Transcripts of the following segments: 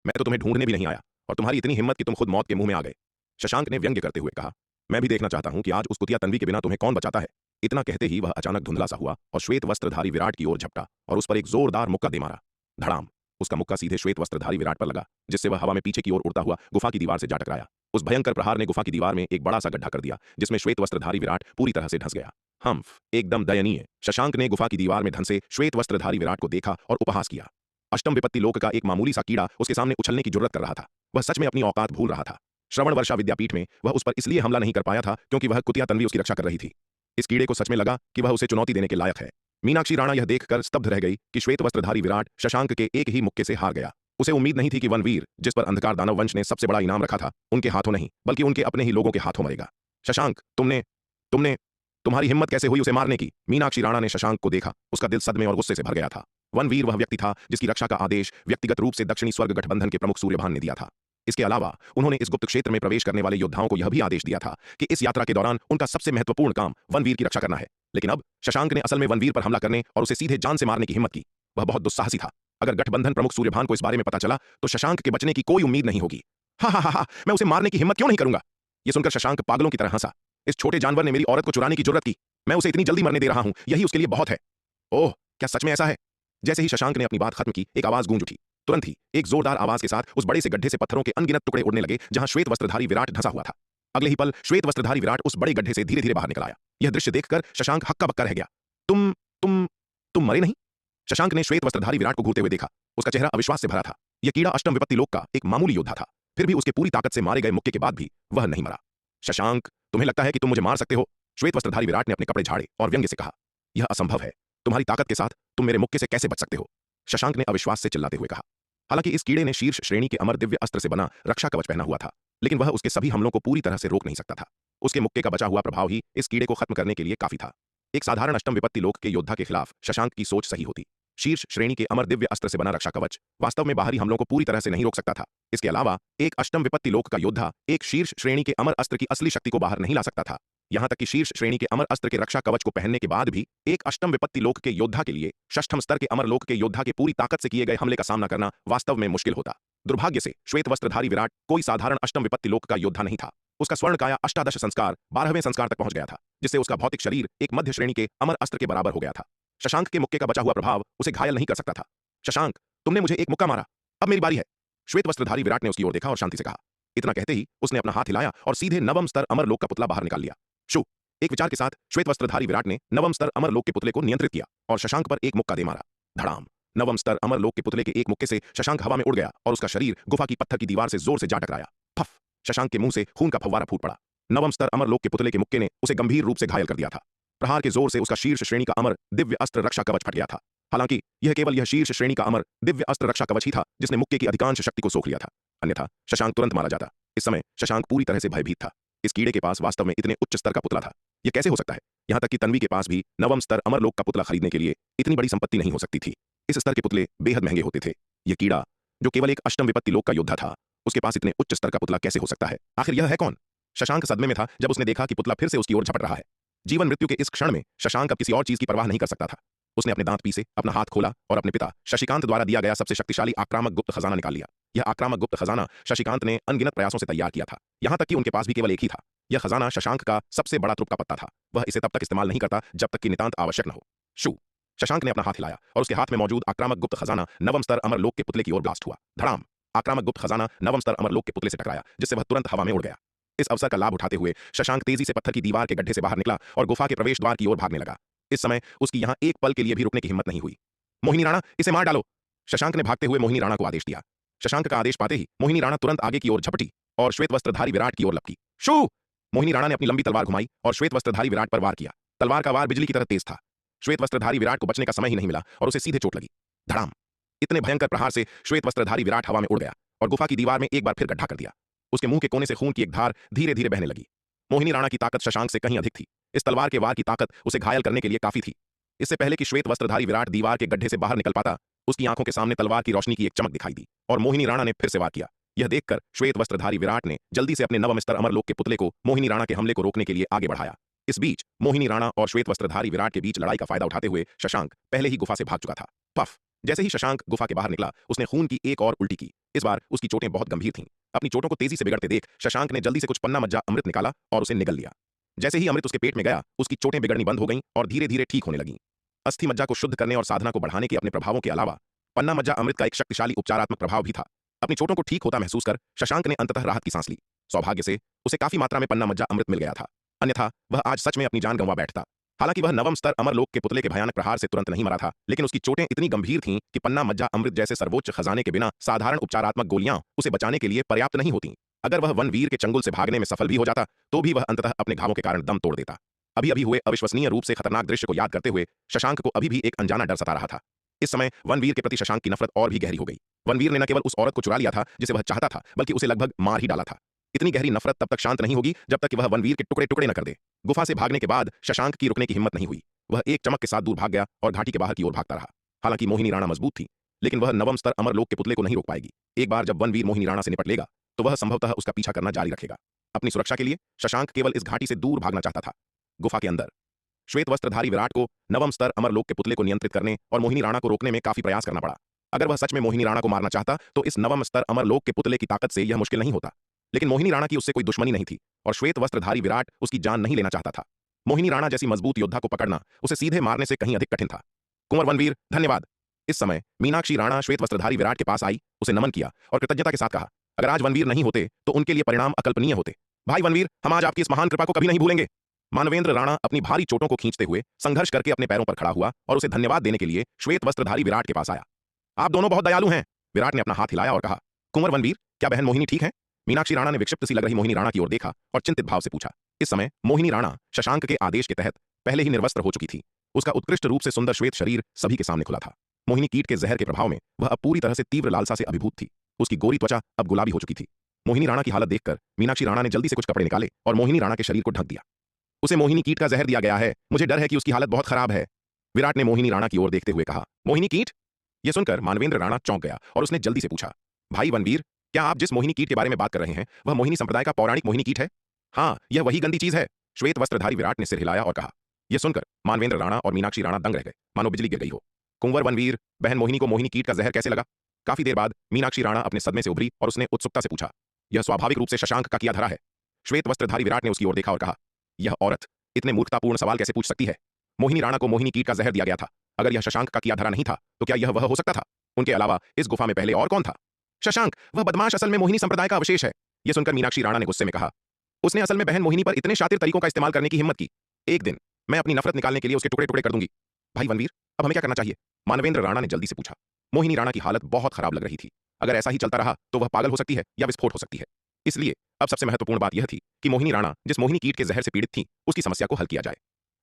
मैं तो तुम्हें ढूंढने भी नहीं आया, और तुम्हारी इतनी हिम्मत कि तुम खुद मौत के मुंह में आ गए। शशांक ने व्यंग्य करते हुए कहा। मैं भी देखना चाहता हूं कि आज उस कुतिया तन्वी के बिना तुम्हें कौन बचाता है। इतना कहते ही वह अचानक धुंधला सा हुआ और श्वेत वस्त्रधारी विराट की ओर झपटा और उस पर एक जोरदार मुक्का दे मारा। धड़ाम। उसका मुक्का सीधे श्वेत वस्त्रधारी विराट पर लगा, जिससे वह हवा में पीछे की ओर उड़ता हुआ गुफा की दीवार से जा टकराया। उस भयंकर प्रहार ने गुफा की दीवार में एक बड़ा सा गड्ढा कर दिया, जिसमें श्वेत वस्त्रधारी विराट पूरी तरह से धंस गया। हम्फ, एकदम दयनीय। शशांक ने गुफा की दीवार में धंसे श्वेत वस्त्रधारी विराट को देखा और उपहास किया। अष्टम विपत्ति लोक का एक मामूली सा कीड़ा उसके सामने उछलने की जुर्रत कर रहा था। वह सच में अपनी औकात भूल रहा था। श्रवण वर्षा विद्यापीठ में वह उस पर इसलिए हमला नहीं कर पाया था क्योंकि वह कुतिया तन्वी उसकी रक्षा कर रही थी। इस कीड़े को सच में लगा कि वह उसे चुनौती देने के लायक है। मीनाक्षी राणा यह देखकर स्तब्ध रह गई कि श्वेत वस्त्रधारी विराट शशांक के एक ही मुक्के से हार गया। उसे उम्मीद नहीं थी कि वनवीर, जिस पर अंधकार दानव वंश ने सबसे बड़ा इनाम रखा था, उनके हाथों नहीं बल्कि उनके अपने ही लोगों के हाथों मरेगा। शशांक, तुमने तुमने तुम्हारी हिम्मत कैसे हुई उसे मारने की? मीनाक्षी राणा ने शशांक को देखा। उसका दिल सदमे और गुस्से से भर गया था। वनवीर वह व्यक्ति था जिसकी रक्षा का आदेश व्यक्तिगत रूप से दक्षिणी स्वर्ग गठबंधन के प्रमुख सूर्यभान ने दिया था। इसके अलावा उन्होंने इस गुप्त क्षेत्र में प्रवेश करने वाले योद्धाओं को यह भी आदेश दिया था कि इस यात्रा के दौरान उनका सबसे महत्वपूर्ण काम वनवीर की रक्षा करना है। लेकिन अब शशांक ने असल में वनवीर पर हमला करने और उसे सीधे जान से मारने की हिम्मत की। वह बहुत दुस्साहसी था। अगर गठबंधन प्रमुख सूर्यभान को इस बारे में पता चला तो शशांक के बचने की कोई उम्मीद नहीं होगी। हा हा हा हा, मैं उसे मारने की हिम्मत क्यों नहीं करूंगा? यह सुनकर शशांक पागलों की तरह हंसा। इस छोटे जानवर ने मेरी औरत को चुराने की जुर्रत की। मैं उसे इतनी जल्दी मरने दे रहा हूं, यही उसके लिए बहुत है। ओह, क्या सच में ऐसा है? जैसे ही शशांक ने अपनी बात खत्म की, एक आवाज गूंज उठी। तुरंत ही एक जोरदार आवाज के साथ उस बड़े से गड्ढे से पत्थरों के अनगिनत टुकड़े उड़ने लगे जहां श्वेत वस्त्रधारी विराट धंसा हुआ था। अगले ही पल श्वेत वस्त्रधारी विराट उस बड़े गड्ढे से धीरे धीरे बाहर निकल आया। यह दृश्य देखकर शशांक हक्का बक्का रह गया। तुम तुम तुम मरे नहीं? शशांक ने श्वेत वस्त्रधारी विराट को घूरते हुए देखा। उसका चेहरा अविश्वास से भरा था। यह कीड़ा अष्टम विपत्ति लोक का एक मामूली योद्धा था, फिर भी उसके पूरी ताकत से मारे गए मुक्के के बाद भी वह नहीं मरा। शशांक, तुम्हें लगता है कि तुम मुझे मार सकते हो? श्वेत वस्त्रधारी विराट ने अपने कपड़े झाड़े और व्यंग्य से कहा। यह असंभव है। तुम्हारी ताकत के साथ तुम मेरे मुक्के से कैसे बच सकते हो? शशांक ने अविश्वास से चिल्लाते हुए कहा। हालांकि इस कीड़े ने शीर्ष श्रेणी के अमर दिव्य अस्त्र से बना रक्षा कवच पहना हुआ था, लेकिन वह उसके सभी हमलों को पूरी तरह से रोक नहीं सकता था। उसके मुक्के का बचा हुआ प्रभाव ही इस कीड़े को खत्म करने के लिए काफी था। एक साधारण अष्टम विपत्ति लोक के योद्धा के खिलाफ शशांक की सोच सही होती। शीर्ष श्रेणी के अमर दिव्य अस्त्र से बना रक्षा कवच वास्तव में बाहरी हमलों को पूरी तरह से नहीं रोक सकता था। इसके अलावा एक अष्टम विपत्ति लोक का योद्धा एक शीर्ष श्रेणी के अमर अस्त्र की असली शक्ति को बाहर नहीं ला सकता था। यहां तक कि शीर्ष श्रेणी के अमर अस्त्र के रक्षा कवच को पहनने के बाद भी एक अष्टम विपत्ति लोक के योद्धा के लिए षष्ठम स्तर के अमर लोक के योद्धा के पूरी ताकत से किए गए हमले का सामना करना वास्तव में मुश्किल होता। दुर्भाग्य से श्वेत वस्त्रधारी विराट कोई साधारण अष्टम विपत्ति लोक का योद्धा नहीं था। उसका स्वर्ण काया अष्टादश संस्कार 12वें संस्कार तक पहुंच गया था, जिससे उसका भौतिक शरीर एक मध्य श्रेणी के अमर अस्त्र के बराबर हो गया था। शशांक के मुक्के का बचा हुआ प्रभाव उसे घायल नहीं कर सकता था। शशांक, तुमने मुझे एक मुक्का मारा, अब मेरी बारी है। श्वेत वस्त्रधारी विराट ने उसकी ओर देखा और शांति से कहा। इतना कहते ही उसने अपना हाथ हिलाया और सीधे नवम स्तर अमर लोक का पुतला बाहर निकाल लिया। शू, एक विचार के साथ श्वेत वस्त्रधारी विराट ने नवम स्तर अमर लोक के पुतले को नियंत्रित किया और शशांक पर एक मुक्का दे मारा। धड़ाम। नवम स्तर अमर लोक के पुतले के एक मुक्के से शशांक हवा में उड़ गया और उसका शरीर गुफा की पत्थर की दीवार से जोर से जा टकराया। फफ, शशांक के मुंह से खून का फव्वारा फूट पड़ा। नवम स्तर अमर लोक के पुतले के मुक्के ने उसे गंभीर रूप से घायल कर दिया था। प्रहार के जोर से उसका शीर्ष श्रेणी का अमर दिव्य अस्त्र रक्षा कवच फट गया था। हालांकि यह केवल यह शीर्ष श्रेणी का अमर दिव्य अस्त्र रक्षा कवच ही था जिसने मुक्के की अधिकांश शक्ति को सोख लिया था, अन्यथा शशांक तुरंत मारा जाता। इस समय शशांक पूरी तरह से भयभीत था। इस कीड़े के पास वास्तव में इतने उच्च स्तर का पुतला था। यह कैसे हो सकता है? यहां तक कि तन्वी के पास भी नवम स्तर अमर लोक का पुतला खरीदने के लिए इतनी बड़ी संपत्ति नहीं हो सकती थी। इस स्तर के पुतले बेहद महंगे होते थे। यह कीड़ा, जो केवल एक अष्टम विपत्ति लोक का योद्धा था, उसके पास इतने उच्च स्तर का पुतला कैसे हो सकता है? आखिर यह है कौन? शशांक सदमे में था जब उसने देखा कि पुतला फिर से उसकी ओर झपट रहा है। जीवन मृत्यु के इस क्षण में शशांक अब किसी और चीज की परवाह नहीं कर सकता था। उसने अपने दांत पीसे, अपना हाथ खोला और अपने पिता शशिकांत द्वारा दिया गया सबसे शक्तिशाली आक्रामक गुप्त खजाना निकाल लिया। यह आक्रामक गुप्त खजाना शशिकांत ने अनगिनत प्रयासों से तैयार किया था, यहां तक कि उनके पास भी केवल एक ही था। यह खजाना शशांक का सबसे बड़ा तुर्क का पत्ता था। वह इसे तब तक इस्तेमाल नहीं करता जब तक कि नितांत आवश्यक न हो। शू, शशांक ने अपना हाथ हिलाया और उसके हाथ में मौजूद आक्रामक गुप्त खजाना नवम स्तर अमर लोक के पुतले की ओर ब्लास्ट हुआ। धड़ाम। आक्रामक गुप्त खजाना नवम स्तर अमर लोक के पुतले से टकराया, जिससे वह तुरंत हवा में उड़ गया। इस अवसर का लाभ उठाते हुए शशांक तेजी से पत्थर की दीवार के गड्ढे से बाहर निकला और गुफा के प्रवेश द्वार की ओर भागने लगा। इस समय उसकी यहां एक पल के लिए भी रुकने की हिम्मत नहीं हुई। मोहिनी राणा, इसे मार डालो, शशांक ने भागते हुए मोहिनी राणा को आदेश दिया। शशांक का आदेश पाते ही मोहिनी राणा तुरंत आगे की ओर झपटी और श्वेत वस्त्रधारी विराट की ओर लपकी। शू! मोहिनी राणा ने अपनी लंबी तलवार घुमाई और श्वेत वस्त्रधारी विराट पर वार किया। तलवार का वार बिजली की तरह तेज था। श्वेत वस्त्रधारी विराट को बचने का समय ही नहीं मिला और उसे सीधे चोट लगी। धड़ाम। इतने भयंकर प्रहार से श्वेत वस्त्रधारी विराट हवा में उड़ गया और गुफा की दीवार में एक बार फिर गड्ढा कर दिया। उसके मुंह के कोने से खून की एक धार धीरे धीरे बहने लगी। मोहिनी राणा की ताकत शशांक से कहीं अधिक थी। इस तलवार के वार की ताकत उसे घायल करने के लिए काफी थी। इससे पहले कि श्वेत वस्त्रधारी विराट दीवार के गड्ढे से बाहर निकल पाता, उसकी आंखों के सामने तलवार की रोशनी की एक चमक दिखाई दी और मोहिनी राणा ने फिर से वार किया। यह देखकर श्वेत वस्त्रधारी विराट ने जल्दी से अपने नवम स्तर अमर लोक के पुतले को मोहिनी राणा के हमले को रोकने के लिए आगे बढ़ाया। इस बीच मोहिनी राणा और श्वेत वस्त्रधारी विराट के बीच लड़ाई का फायदा उठाते हुए शशांक पहले ही गुफा से भाग चुका था। पफ। जैसे ही शशांक गुफा के बाहर निकला, उसने खून की एक और उल्टी की। इस बार उसकी चोटें बहुत गंभीर थीं। अपनी चोटों को तेजी से बिगड़ते देख शशांक ने जल्दी से कुछ पन्ना मज्जा अमृत निकाला और उसे निगल लिया। जैसे ही अमृत उसके पेट में गया, उसकी चोटें बिगड़नी बंद हो गईं और धीरे धीरे ठीक होने लगीं। अस्थि मज्जा को शुद्ध करने और साधना को बढ़ाने के अपने प्रभावों के अलावा पन्ना मज्जा अमृत का एक शक्तिशाली उपचारात्मक प्रभाव भी था। अपनी चोटों को ठीक होता महसूस कर शशांक ने अंततः राहत की सांस ली। सौभाग्य से उसे काफी मात्रा में पन्ना मज्जा अमृत मिल गया था, अन्यथा वह आज सच में अपनी जान गंवा बैठता। हालांकि वह नवम स्तर अमरलोक के पुतले के भयानक प्रहार से तुरंत नहीं मरा था, लेकिन उसकी चोटें इतनी गंभीर थीं कि पन्ना मज्जा अमृत जैसे सर्वोच्च खजाने के बिना साधारण उपचारात्मक गोलियां उसे बचाने के लिए पर्याप्त नहीं होती। अगर वह वनवीर के चंगुल से भागने में सफल भी हो जाता, तो भी वह अंततः अपने घावों के कारण दम तोड़ देता। अभी अभी हुए अविश्वसनीय रूप से खतरनाक दृश्य को याद करते हुए शशांक को अभी भी एक अनजाना डर सता रहा था। इस समय वनवीर के प्रति शशांक की नफरत और भी गहरी हो गई। वनवीर ने न केवल उस औरत को चुरा लिया था जिसे वह चाहता था, बल्कि उसे लगभग मार ही डाला था। इतनी गहरी नफरत तब तक शांत नहीं होगी जब तक कि वह वनवीर के टुकड़े टुकड़े न कर दे। गुफा से भागने के बाद शशांक की रुकने की हिम्मत नहीं हुई। वह एक चमक के साथ दूर भाग गया और घाटी के बाहर की ओर भागता रहा। हालांकि मोहिनी राणा मजबूत थी, लेकिन वह नवम स्तर अमरलोक के पुतले को नहीं रोक पाएगी। एक बार जब वनवीर मोहिनी राणा से निपट लेगा, तो वह संभवतः उसका पीछा करना जारी रखेगा। अपनी सुरक्षा के लिए शशांक केवल इस घाटी से दूर भागना चाहता था। गुफा के अंदर श्वेत वस्त्रधारी विराट को नवम स्तर अमरलोक के पुतले को नियंत्रित करने और मोहिनी राणा को रोकने में काफी प्रयास करना पड़ा। अगर वह सच में मोहिनी राणा को मारना चाहता, तो इस नवम स्तर अमरलोक के पुतले की ताकत से यह मुश्किल नहीं होता। लेकिन मोहिनी राणा की उससे कोई दुश्मनी नहीं थी और श्वेत वस्त्रधारी विराट उसकी जान नहीं लेना चाहता था। मोहिनी राणा जैसी मजबूत योद्धा को पकड़ना उसे सीधे मारने से कहीं अधिक कठिन था। कुंवर वनवीर, धन्यवाद। इस समय मीनाक्षी राणा श्वेत वस्त्रधारी विराट के पास आई, उसे नमन किया और कृतज्ञता के साथ कहा, अगर आज वनवीर नहीं होते तो उनके लिए परिणाम अकल्पनीय होते। भाई वनवीर, हम आज आपकी इस महान कृपा को कभी नहीं भूलेंगे। मानवेंद्र राणा अपनी भारी चोटों को खींचते हुए संघर्ष करके अपने पैरों पर खड़ा हुआ और उसे धन्यवाद देने के लिए श्वेत वस्त्रधारी विराट के पास आया। आप दोनों बहुत दयालु हैं। विराट ने अपना हाथ हिलाया और कहा, कुंवर वनवीर, क्या बहन मोहिनी ठीक है? मीनाक्षी राणा ने विक्षिप्त सी लग रही मोहिनी राणा की ओर देखा और चिंतित भाव से पूछा। इस समय मोहिनी राणा शशांक के आदेश के तहत पहले ही निर्वस्त्र हो चुकी थी। उसका उत्कृष्ट रूप से सुंदर श्वेत शरीर सभी के सामने खुला था। मोहिनी कीट के जहर के प्रभाव में वह अब पूरी तरह से तीव्र लालसा से अभिभूत थी। उसकी गोरी त्वचा अब गुलाबी हो चुकी थी। मोहिनी राणा की हालत देखकर मीनाक्षी राणा ने जल्दी से कुछ कपड़े निकाले और मोहिनी राणा के शरीर को ढक दिया। उसे मोहिनी कीट का जहर दिया गया है, मुझे डर है कि उसकी हालत बहुत खराब है। विराट ने मोहिनी राणा की ओर देखते हुए कहा। मोहिनी कीट? यह सुनकर मानवेंद्र राणा चौंक गया और उसने जल्दी से पूछा, भाई वनवीर, क्या आप जिस मोहिनी कीट के बारे में बात कर रहे हैं वह मोहिनी संप्रदाय का पौराणिक मोहिनी कीट है? हाँ, यह वही गंदी चीज है। श्वेत वस्त्रधारी विराट ने सिर हिलाया और कहा। यह सुनकर मानवेंद्र राणा और मीनाक्षी राणा दंग रह गए, मानो बिजली गिर गई हो। कुंवर वनवीर, बहन मोहिनी को मोहिनी कीट का जहर कैसे लगा? काफी देर बाद मीनाक्षी राणा अपने सदमे से उभरी और उसने उत्सुकता से पूछा। यह स्वाभाविक रूप से शशांक का किया धरा है। श्वेत वस्त्रधारी विराट ने उसकी ओर देखा और कहा, यह औरत इतने मूर्खतापूर्ण सवाल कैसे पूछ सकती है? मोहिनी राणा को मोहिनी कीट का जहर दिया गया था। अगर यह शशांक का किया धरा नहीं था, तो क्या यह वह हो सकता था? उनके अलावा इस गुफा में पहले और कौन था? शशांक, वह बदमाश असल में मोहिनी संप्रदाय का अवशेष है। यह सुनकर मीनाक्षी राणा ने गुस्से में कहा। उसने असल में बहन मोहिनी पर इतने शातिर तरीकों का इस्तेमाल करने की हिम्मत की। एक दिन मैं अपनी नफरत निकालने के लिए उसके टुकड़े टुकड़े कर दूंगी। भाई वनवीर, अब हमें क्या करना चाहिए? मानवेंद्र राणा ने जल्दी से पूछा। मोहिनी राणा की हालत बहुत खराब लग रही थी। अगर ऐसा ही चलता रहा तो वह पागल हो सकती है या विस्फोट हो सकती है। इसलिए अब सबसे महत्वपूर्ण बात यह थी कि मोहिनी राणा जिस मोहिनी कीट के जहर से पीड़ित थी, उसकी समस्या को हल किया जाए।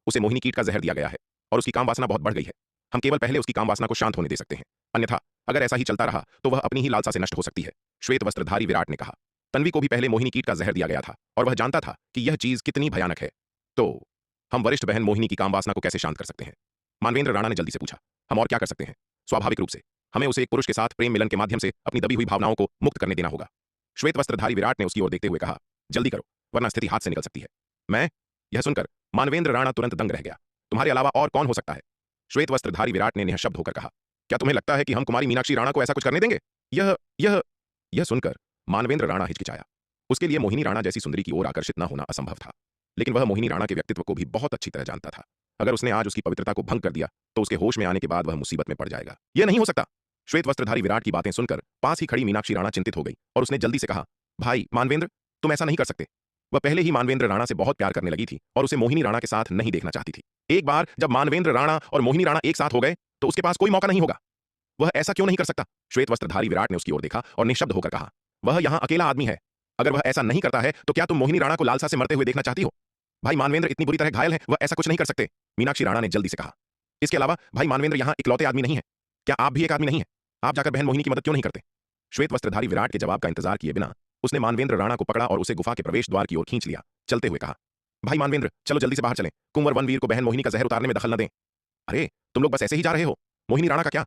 उसे मोहिनी कीट का जहर दिया गया है और उसकी काम वासना बहुत बढ़ गई है। हम केवल पहले उसकी काम वासना को शांत होने दे सकते हैं, अन्यथा अगर ऐसा ही चलता रहा तो वह अपनी ही लालसा से नष्ट हो सकती है। श्वेत वस्त्रधारी विराट ने कहा। तन्वी को भी पहले मोहिनी कीट का जहर दिया गया था और वह जानता था कि यह चीज कितनी भयानक है। तो हम वरिष्ठ बहन मोहिनी की काम वासना को कैसे शांत कर सकते हैं? मानवेंद्र राणा ने जल्दी से पूछा। हम और क्या कर सकते हैं? स्वाभाविक रूप से हमें उसे एक पुरुष के साथ प्रेम मिलन के माध्यम से अपनी दबी हुई भावनाओं को मुक्त करने देना होगा। श्वेत वस्त्रधारी विराट ने उसकी ओर देखते हुए कहा। जल्दी करो, वरना स्थिति हाथ से निकल सकती है। मैं? यह सुनकर मानवेंद्र राणा तुरंत दंग रह गया। तुम्हारे अलावा और कौन हो सकता है? श्वेत वस्त्रधारी विराट ने निःशब्द होकर कहा। क्या तुम्हें लगता है कि हम कुमारी मीनाक्षी राणा को ऐसा कुछ करने देंगे? यह सुनकर मानवेंद्र राणा हिचकिचाया। उसके लिए मोहिनी राणा जैसी सुंदरी की ओर आकर्षित न होना असंभव था, लेकिन वह मोहिनी राणा के व्यक्तित्व को भी बहुत अच्छी तरह जानता था। अगर उसने आज उसकी पवित्रता को भंग कर दिया तो उसके होश में आने के बाद वह मुसीबत में पड़ जाएगा। यह नहीं हो सकता। श्वेत वस्त्रधारी विराट की बातें सुनकर पास ही खड़ी मीनाक्षी राणा चिंतित हो गई और उसने जल्दी से कहा, भाई मानवेंद्र, तुम ऐसा नहीं कर सकते। वह पहले ही मानवेंद्र राणा से बहुत प्यार करने लगी थी और उसे मोहिनी राणा के साथ नहीं देखना चाहती थी। एक बार जब मानवेंद्र राणा और मोहिनी राणा एक साथ हो गए तो उसके पास कोई मौका नहीं होगा। वह ऐसा क्यों नहीं कर सकता? श्वेत वस्त्रधारी विराट ने उसकी ओर देखा और निःशब्द होकर कहा। वह यहां अकेला आदमी है। अगर वह ऐसा नहीं करता है तो क्या तुम मोहिनी राणा को लालसा से मरते हुए देखना चाहती हो? भाई मानवेंद्र इतनी बुरी तरह घायल है, वह ऐसा कुछ नहीं कर सकते। मीनाक्षी राणा ने जल्दी से कहा। इसके अलावा भाई मानवेंद्र यहां इकलौते आदमी नहीं है। क्या आप भी एक आदमी नहीं है? आप जाकर बहन मोहिनी की मदद क्यों नहीं करते? श्वेत वस्त्रधारी विराट के जवाब का इंतजार किए बिना उसने मानवेंद्र राणा को पकड़ा और उसे गुफा के प्रवेश द्वार की ओर खींच लिया, चलते हुए कहा। भाई मानवेंद्र, चलो जल्दी से बाहर चलें। कुंवर वनवीर को बहन मोहिनी का जहर उतारने में दखल न दें। अरे, तुम लोग बस ऐसे ही जा रहे हो? मोहिनी राणा का क्या?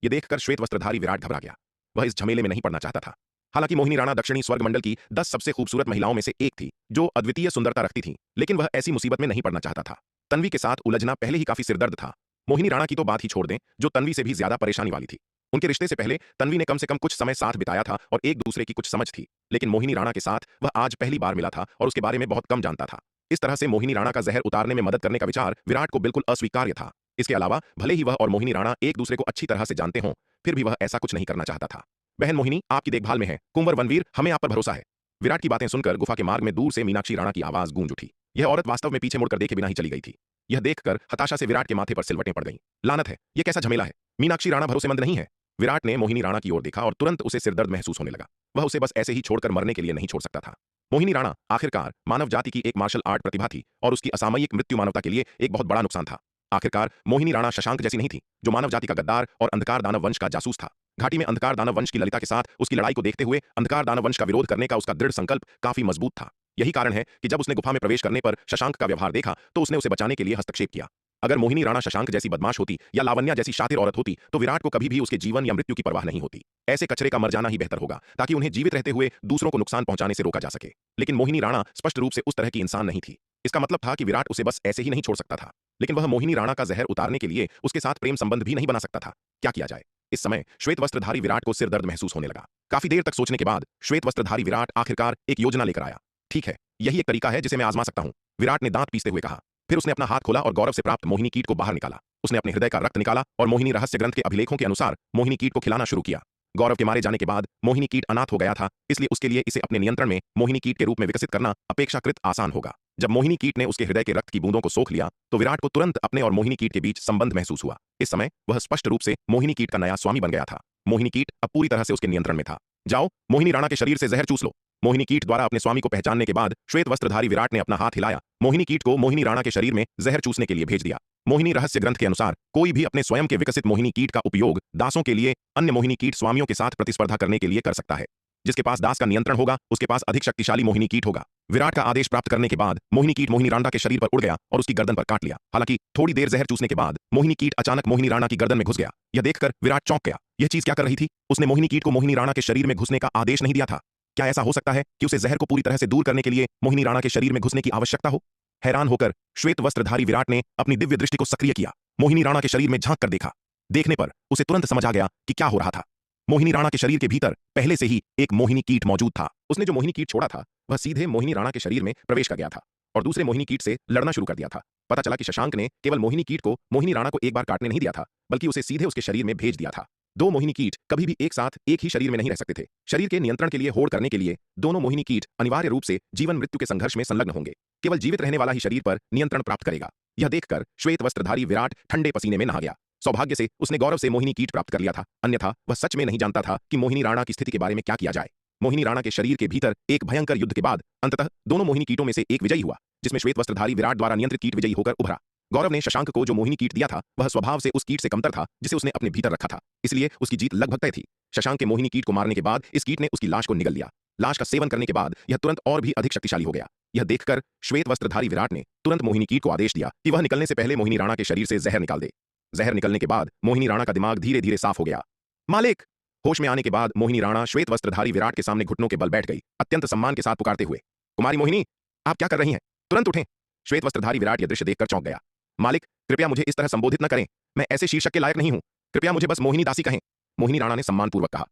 यह देखकर श्वेत वस्त्रधारी विराट घबरा गया। वह इस झमेले में नहीं पड़ना चाहता था। हालांकि मोहिनी राणा दक्षिणी स्वर्ग मंडल की 10 सबसे खूबसूरत महिलाओं में से एक थी, जो अद्वितीय सुंदरता रखती थी, लेकिन वह ऐसी मुसीबत में नहीं पड़ना चाहता था। तन्वी के साथ उलझना पहले ही काफी सिरदर्द था। मोहिनी राणा की तो बात ही छोड़ दें, जो तन्वी से भी ज्यादा परेशानी वाली थी। उनके रिश्ते से पहले तन्वी ने कम से कम कुछ समय साथ बिताया था और एक दूसरे की कुछ समझ थी, लेकिन मोहिनी राणा के साथ वह आज पहली बार मिला था और उसके बारे में बहुत कम जानता था। इस तरह से मोहिनी राणा का जहर उतारने में मदद करने का विचार विराट को बिल्कुल अस्वीकार्य था। इसके अलावा भले ही वह और मोहिनी राणा एक दूसरे को अच्छी तरह से जानते हों, फिर भी वह ऐसा कुछ नहीं करना चाहता था। बहन मोहिनी आपकी देखभाल में है, कुंवर वनवीर हमें आप पर भरोसा है। विराट की बातें सुनकर गुफा के मार्ग में दूर से मीनाक्षी राणा की आवाज गूंज उठी। यह औरत वास्तव में पीछे मुड़कर देखे बिना ही चली गई थी। यह देखकर हताशा से विराट के माथे पर सिलवटें पड़ गईं। लानत है, यह कैसा झमेला है। मीनाक्षी राणा भरोसेमंद नहीं है। विराट ने मोहिनी राणा की ओर देखा और तुरंत उसे सिरदर्द महसूस होने लगा। वह उसे बस ऐसे ही छोड़कर मरने के लिए नहीं छोड़ सकता था। मोहिनी राणा आखिरकार मानव जाति की एक मार्शल आर्ट प्रतिभा थी और उसकी असामयिक मृत्यु मानवता के लिए एक बहुत बड़ा नुकसान था। आखिरकार मोहिनी राणा शशांक जैसी नहीं थी, जो मानव जाति का गद्दार और अंधकार दानव वंश का जासूस था। घाटी में अंधकार दानव वंश की ललिता के साथ उसकी लड़ाई को देखते हुए अंधकार दानव वंश का विरोध करने का उसका दृढ़ संकल्प काफी मजबूत था। यही कारण है कि जब उसने गुफा में प्रवेश करने पर शशांक का व्यवहार देखा तो उसने उसे बचाने के लिए हस्तक्षेप किया। अगर मोहिनी राणा शशांक जैसी बदमाश होती या लावण्या जैसी शातिर औरत होती तो विराट को कभी भी उसके जीवन या मृत्यु की परवाह नहीं होती। ऐसे कचरे का मर जाना ही बेहतर होगा, ताकि उन्हें जीवित रहते हुए दूसरों को नुकसान पहुंचाने से रोका जा सके। लेकिन मोहिनी राणा स्पष्ट रूप से उस तरह की इंसान नहीं थी। इसका मतलब था कि विराट उसे बस ऐसे ही नहीं छोड़ सकता था, लेकिन वह मोहिनी राणा का जहर उतारने के लिए उसके साथ प्रेम संबंध भी नहीं बना सकता था। क्या किया जाए? इस समय श्वेत वस्त्रधारी विराट को सिर दर्द महसूस होने लगा। काफी देर तक सोचने के बाद श्वेत वस्त्रधारी विराट आखिरकार एक योजना लेकर आया। ठीक है, यही एक तरीका है जिसे मैं आजमा सकता हूं, विराट ने दांत पीसते हुए कहा। फिर उसने अपना हाथ खोला और गौरव से प्राप्त मोहिनी कीट को बाहर निकाला। उसने अपने हृदय का रक्त निकाला और मोहिनी रहस्य ग्रंथ के अभिलेखों के अनुसार मोहिनी कीट को खिलाना शुरू किया। गौरव के मारे जाने के बाद मोहिनी कीट अनाथ हो गया था, इसलिए उसके लिए इसे अपने नियंत्रण में मोहिनी कीट के रूप में विकसित करना अपेक्षाकृत आसान होगा। जब मोहिनी कीट ने उसके हृदय के रक्त की बूंदों को सोख लिया तो विराट को तुरंत अपने और मोहिनी कीट के बीच संबंध महसूस हुआ। इस समय वह स्पष्ट रूप से मोहिनी कीट का नया स्वामी बन गया था। मोहिनी कीट अब पूरी तरह से उसके नियंत्रण में था। जाओ, मोहिनी राणा के शरीर से जहर चूस लो। मोहिनी कीट द्वारा अपने स्वामी को पहचानने के बाद श्वेत वस्त्रधारी विराट ने अपना हाथ हिलाया। मोहिनी कीट को मोहिनी राणा के शरीर में जहर चूसने के लिए भेज दिया। मोहिनी रहस्य ग्रंथ के अनुसार कोई भी अपने स्वयं के विकसित मोहिनी कीट का उपयोग दासों के लिए अन्य मोहिनी कीट स्वामियों के साथ प्रतिस्पर्धा करने के लिए कर सकता है। जिसके पास दास का नियंत्रण होगा उसके पास अधिक शक्तिशाली मोहिनी कीट होगा। विराट का आदेश प्राप्त करने के बाद मोहिनी कीट मोहिनी राणा के शरीर पर उड़ गया और उसकी गर्दन पर काट लिया। हालांकि थोड़ी देर जहर चूसने के बाद मोहिनी कीट अचानक मोहिनी राणा की गर्दन में घुस गया। यह देखकर विराट चौंक गया। यह चीज क्या कर रही थी? उसने मोहिनी कीट को मोहिनी राणा के शरीर में घुसने का आदेश नहीं दिया था। क्या ऐसा हो सकता है कि उसे जहर को पूरी तरह से दूर करने के लिए मोहिनी राणा के शरीर में घुसने की आवश्यकता हो? हैरान होकर श्वेत वस्त्रधारी विराट ने अपनी दिव्य दृष्टि को सक्रिय किया। मोहिनी राणा के शरीर में झांक कर देखा। देखने पर उसे तुरंत समझ आ गया कि क्या हो रहा था। मोहिनी राणा के शरीर के भीतर पहले से ही एक मोहिनी कीट मौजूद था। उसने जो मोहिनी कीट छोड़ा था वह सीधे मोहिनी राणा के शरीर में प्रवेश कर गया था और दूसरे मोहिनी कीट से लड़ना शुरू कर दिया था। पता चला कि शशांक ने केवल मोहिनी कीट को मोहिनी राणा को एक बार काटने नहीं दिया था, बल्कि उसे सीधे उसके शरीर में भेज दिया था। दो मोहिनी कीट कभी भी एक साथ एक ही शरीर में नहीं रह सकते थे। शरीर के नियंत्रण के लिए होड़ करने के लिए दोनों मोहिनी कीट अनिवार्य रूप से जीवन मृत्यु के संघर्ष में संलग्न होंगे। केवल जीवित रहने वाला ही शरीर पर नियंत्रण प्राप्त करेगा। यह देखकर श्वेत वस्त्रधारी विराट ठंडे पसीने में नहा गया। सौभाग्य से उसने गौरव से मोहिनी कीट प्राप्त कर लिया था, अन्यथा वह सच में नहीं जानता था कि मोहिनी राणा की स्थिति के बारे में क्या किया जाए। मोहिनी राणा के शरीर के भीतर एक भयंकर युद्ध के बाद अंततः दोनों मोहिनी कीटों में से एक विजयी हुआ, जिसमें श्वेत वस्त्रधारी विराट द्वारा नियंत्रित कीट विजयी होकर उभरा। गौरव ने शशांक को जो मोहिनी कीट दिया था वह स्वभाव से उस कीट से कमतर था जिसे उसने अपने भीतर रखा था, इसलिए उसकी जीत लगभग तय थी। शशांक के मोहिनी कीट को मारने के बाद इस कीट ने उसकी लाश को निगल लिया। लाश का सेवन करने के बाद यह तुरंत और भी अधिक शक्तिशाली हो गया। यह देखकर श्वेत वस्त्रधारी विराट ने तुरंत मोहिनी कीट को आदेश दिया कि वह निकलने से पहले मोहिनी राणा के शरीर से जहर निकाल दे। जहर निकलने के बाद मोहिनी राणा का दिमाग धीरे धीरे साफ हो गया। मालिक! होश में आने के बाद मोहिनी राणा श्वेत वस्त्रधारी विराट के सामने घुटनों के बल बैठ गई, अत्यंत सम्मान के साथ पुकारते हुए, कुमारी मोहिनी, आप क्या कर रही हैं? तुरंत उठें। श्वेत वस्त्रधारी विराट यह दृश्य देखकर चौंक गया। मालिक, कृपया मुझे इस तरह संबोधित न करें। मैं ऐसे शीर्षक के लायक नहीं हूं। कृपया मुझे बस मोहिनी दासी कहें। मोहिनी राणा ने सम्मानपूर्वक कहा।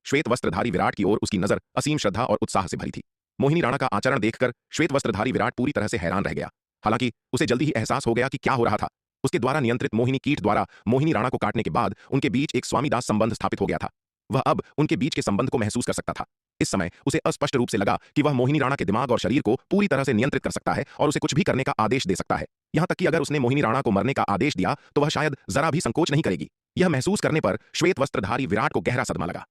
श्वेत वस्त्रधारी विराट की ओर उसकी नजर असीम श्रद्धा और उत्साह से भरी थी। मोहिनी राणा का आचरण देखकर श्वेत वस्त्रधारी विराट पूरी तरह से हैरान रह गया। हालांकि उसे जल्दी ही एहसास हो गया कि क्या हो रहा था। उसके द्वारा नियंत्रित मोहिनी कीट द्वारा मोहिनी राणा को काटने के बाद उनके बीच एक स्वामी दास संबंध स्थापित हो गया था। वह अब उनके बीच के संबंध को महसूस कर सकता था। इस समय उसे अस्पष्ट रूप से लगा कि वह मोहिनी राणा के दिमाग और शरीर को पूरी तरह से नियंत्रित कर सकता है और उसे कुछ भी करने का आदेश दे सकता है। यहां तक कि अगर उसने मोहिनी राणा को मरने का आदेश दिया तो वह शायद जरा भी संकोच नहीं करेगी। यह महसूस करने पर श्वेत वस्त्रधारी विराट को गहरा सदमा लगा।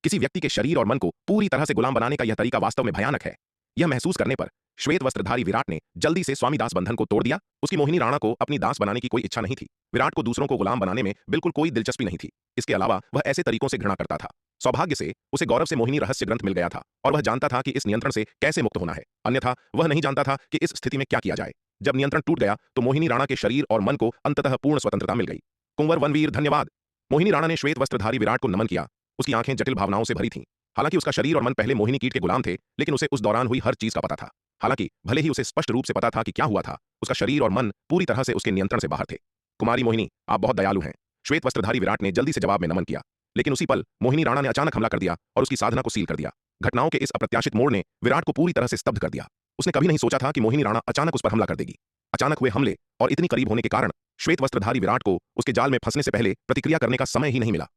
किसी व्यक्ति के शरीर और मन को पूरी तरह से गुलाम बनाने का यह तरीका वास्तव में भयानक है। यह महसूस करने पर श्वेत वस्त्रधारी विराट ने जल्दी से स्वामी दास बंधन को तोड़ दिया। उसकी मोहिनी राणा को अपनी दास बनाने की कोई इच्छा नहीं थी। विराट को दूसरों को गुलाम बनाने में बिल्कुल कोई दिलचस्पी नहीं थी। इसके अलावा वह ऐसे तरीकों से घृणा करता था। सौभाग्य से उसे गौरव से मोहिनी रहस्य ग्रंथ मिल गया था और वह जानता था कि इस नियंत्रण से कैसे मुक्त होना है, अन्यथा वह नहीं जानता था कि इस स्थिति में क्या किया जाए। जब नियंत्रण टूट गया तो मोहिनी राणा के शरीर और मन को अंततः पूर्ण स्वतंत्रता मिल गई। कुंवर वनवीर धन्यवाद। मोहिनी राणा ने श्वेत वस्त्रधारी विराट को नमन किया। उसकी आंखें जटिल भावनाओं से भरी थीं। हालांकि उसका शरीर और मन पहले मोहिनी कीट के गुलाम थे, लेकिन उसे उस दौरान हुई हर चीज का पता था। हालांकि भले ही उसे स्पष्ट रूप से पता था कि क्या हुआ था, उसका शरीर और मन पूरी तरह से उसके नियंत्रण से बाहर थे। कुमारी मोहिनी, आप बहुत दयालु हैं। श्वेत वस्त्रधारी विराट ने जल्दी से जवाब में नमन किया। लेकिन उसी पल मोहिनी राणा ने अचानक हमला कर दिया और उसकी साधना को सील कर दिया। घटनाओं के इस अप्रत्याशित मोड़ ने विराट को पूरी तरह से स्तब्ध कर दिया। उसने कभी नहीं सोचा था कि मोहिनी राणा अचानक उस पर हमला कर देगी। अचानक हुए हमले और इतनी करीब होने के कारण श्वेत वस्त्रधारी विराट को उसके जाल में फंसने से पहले प्रतिक्रिया करने का समय ही नहीं मिला।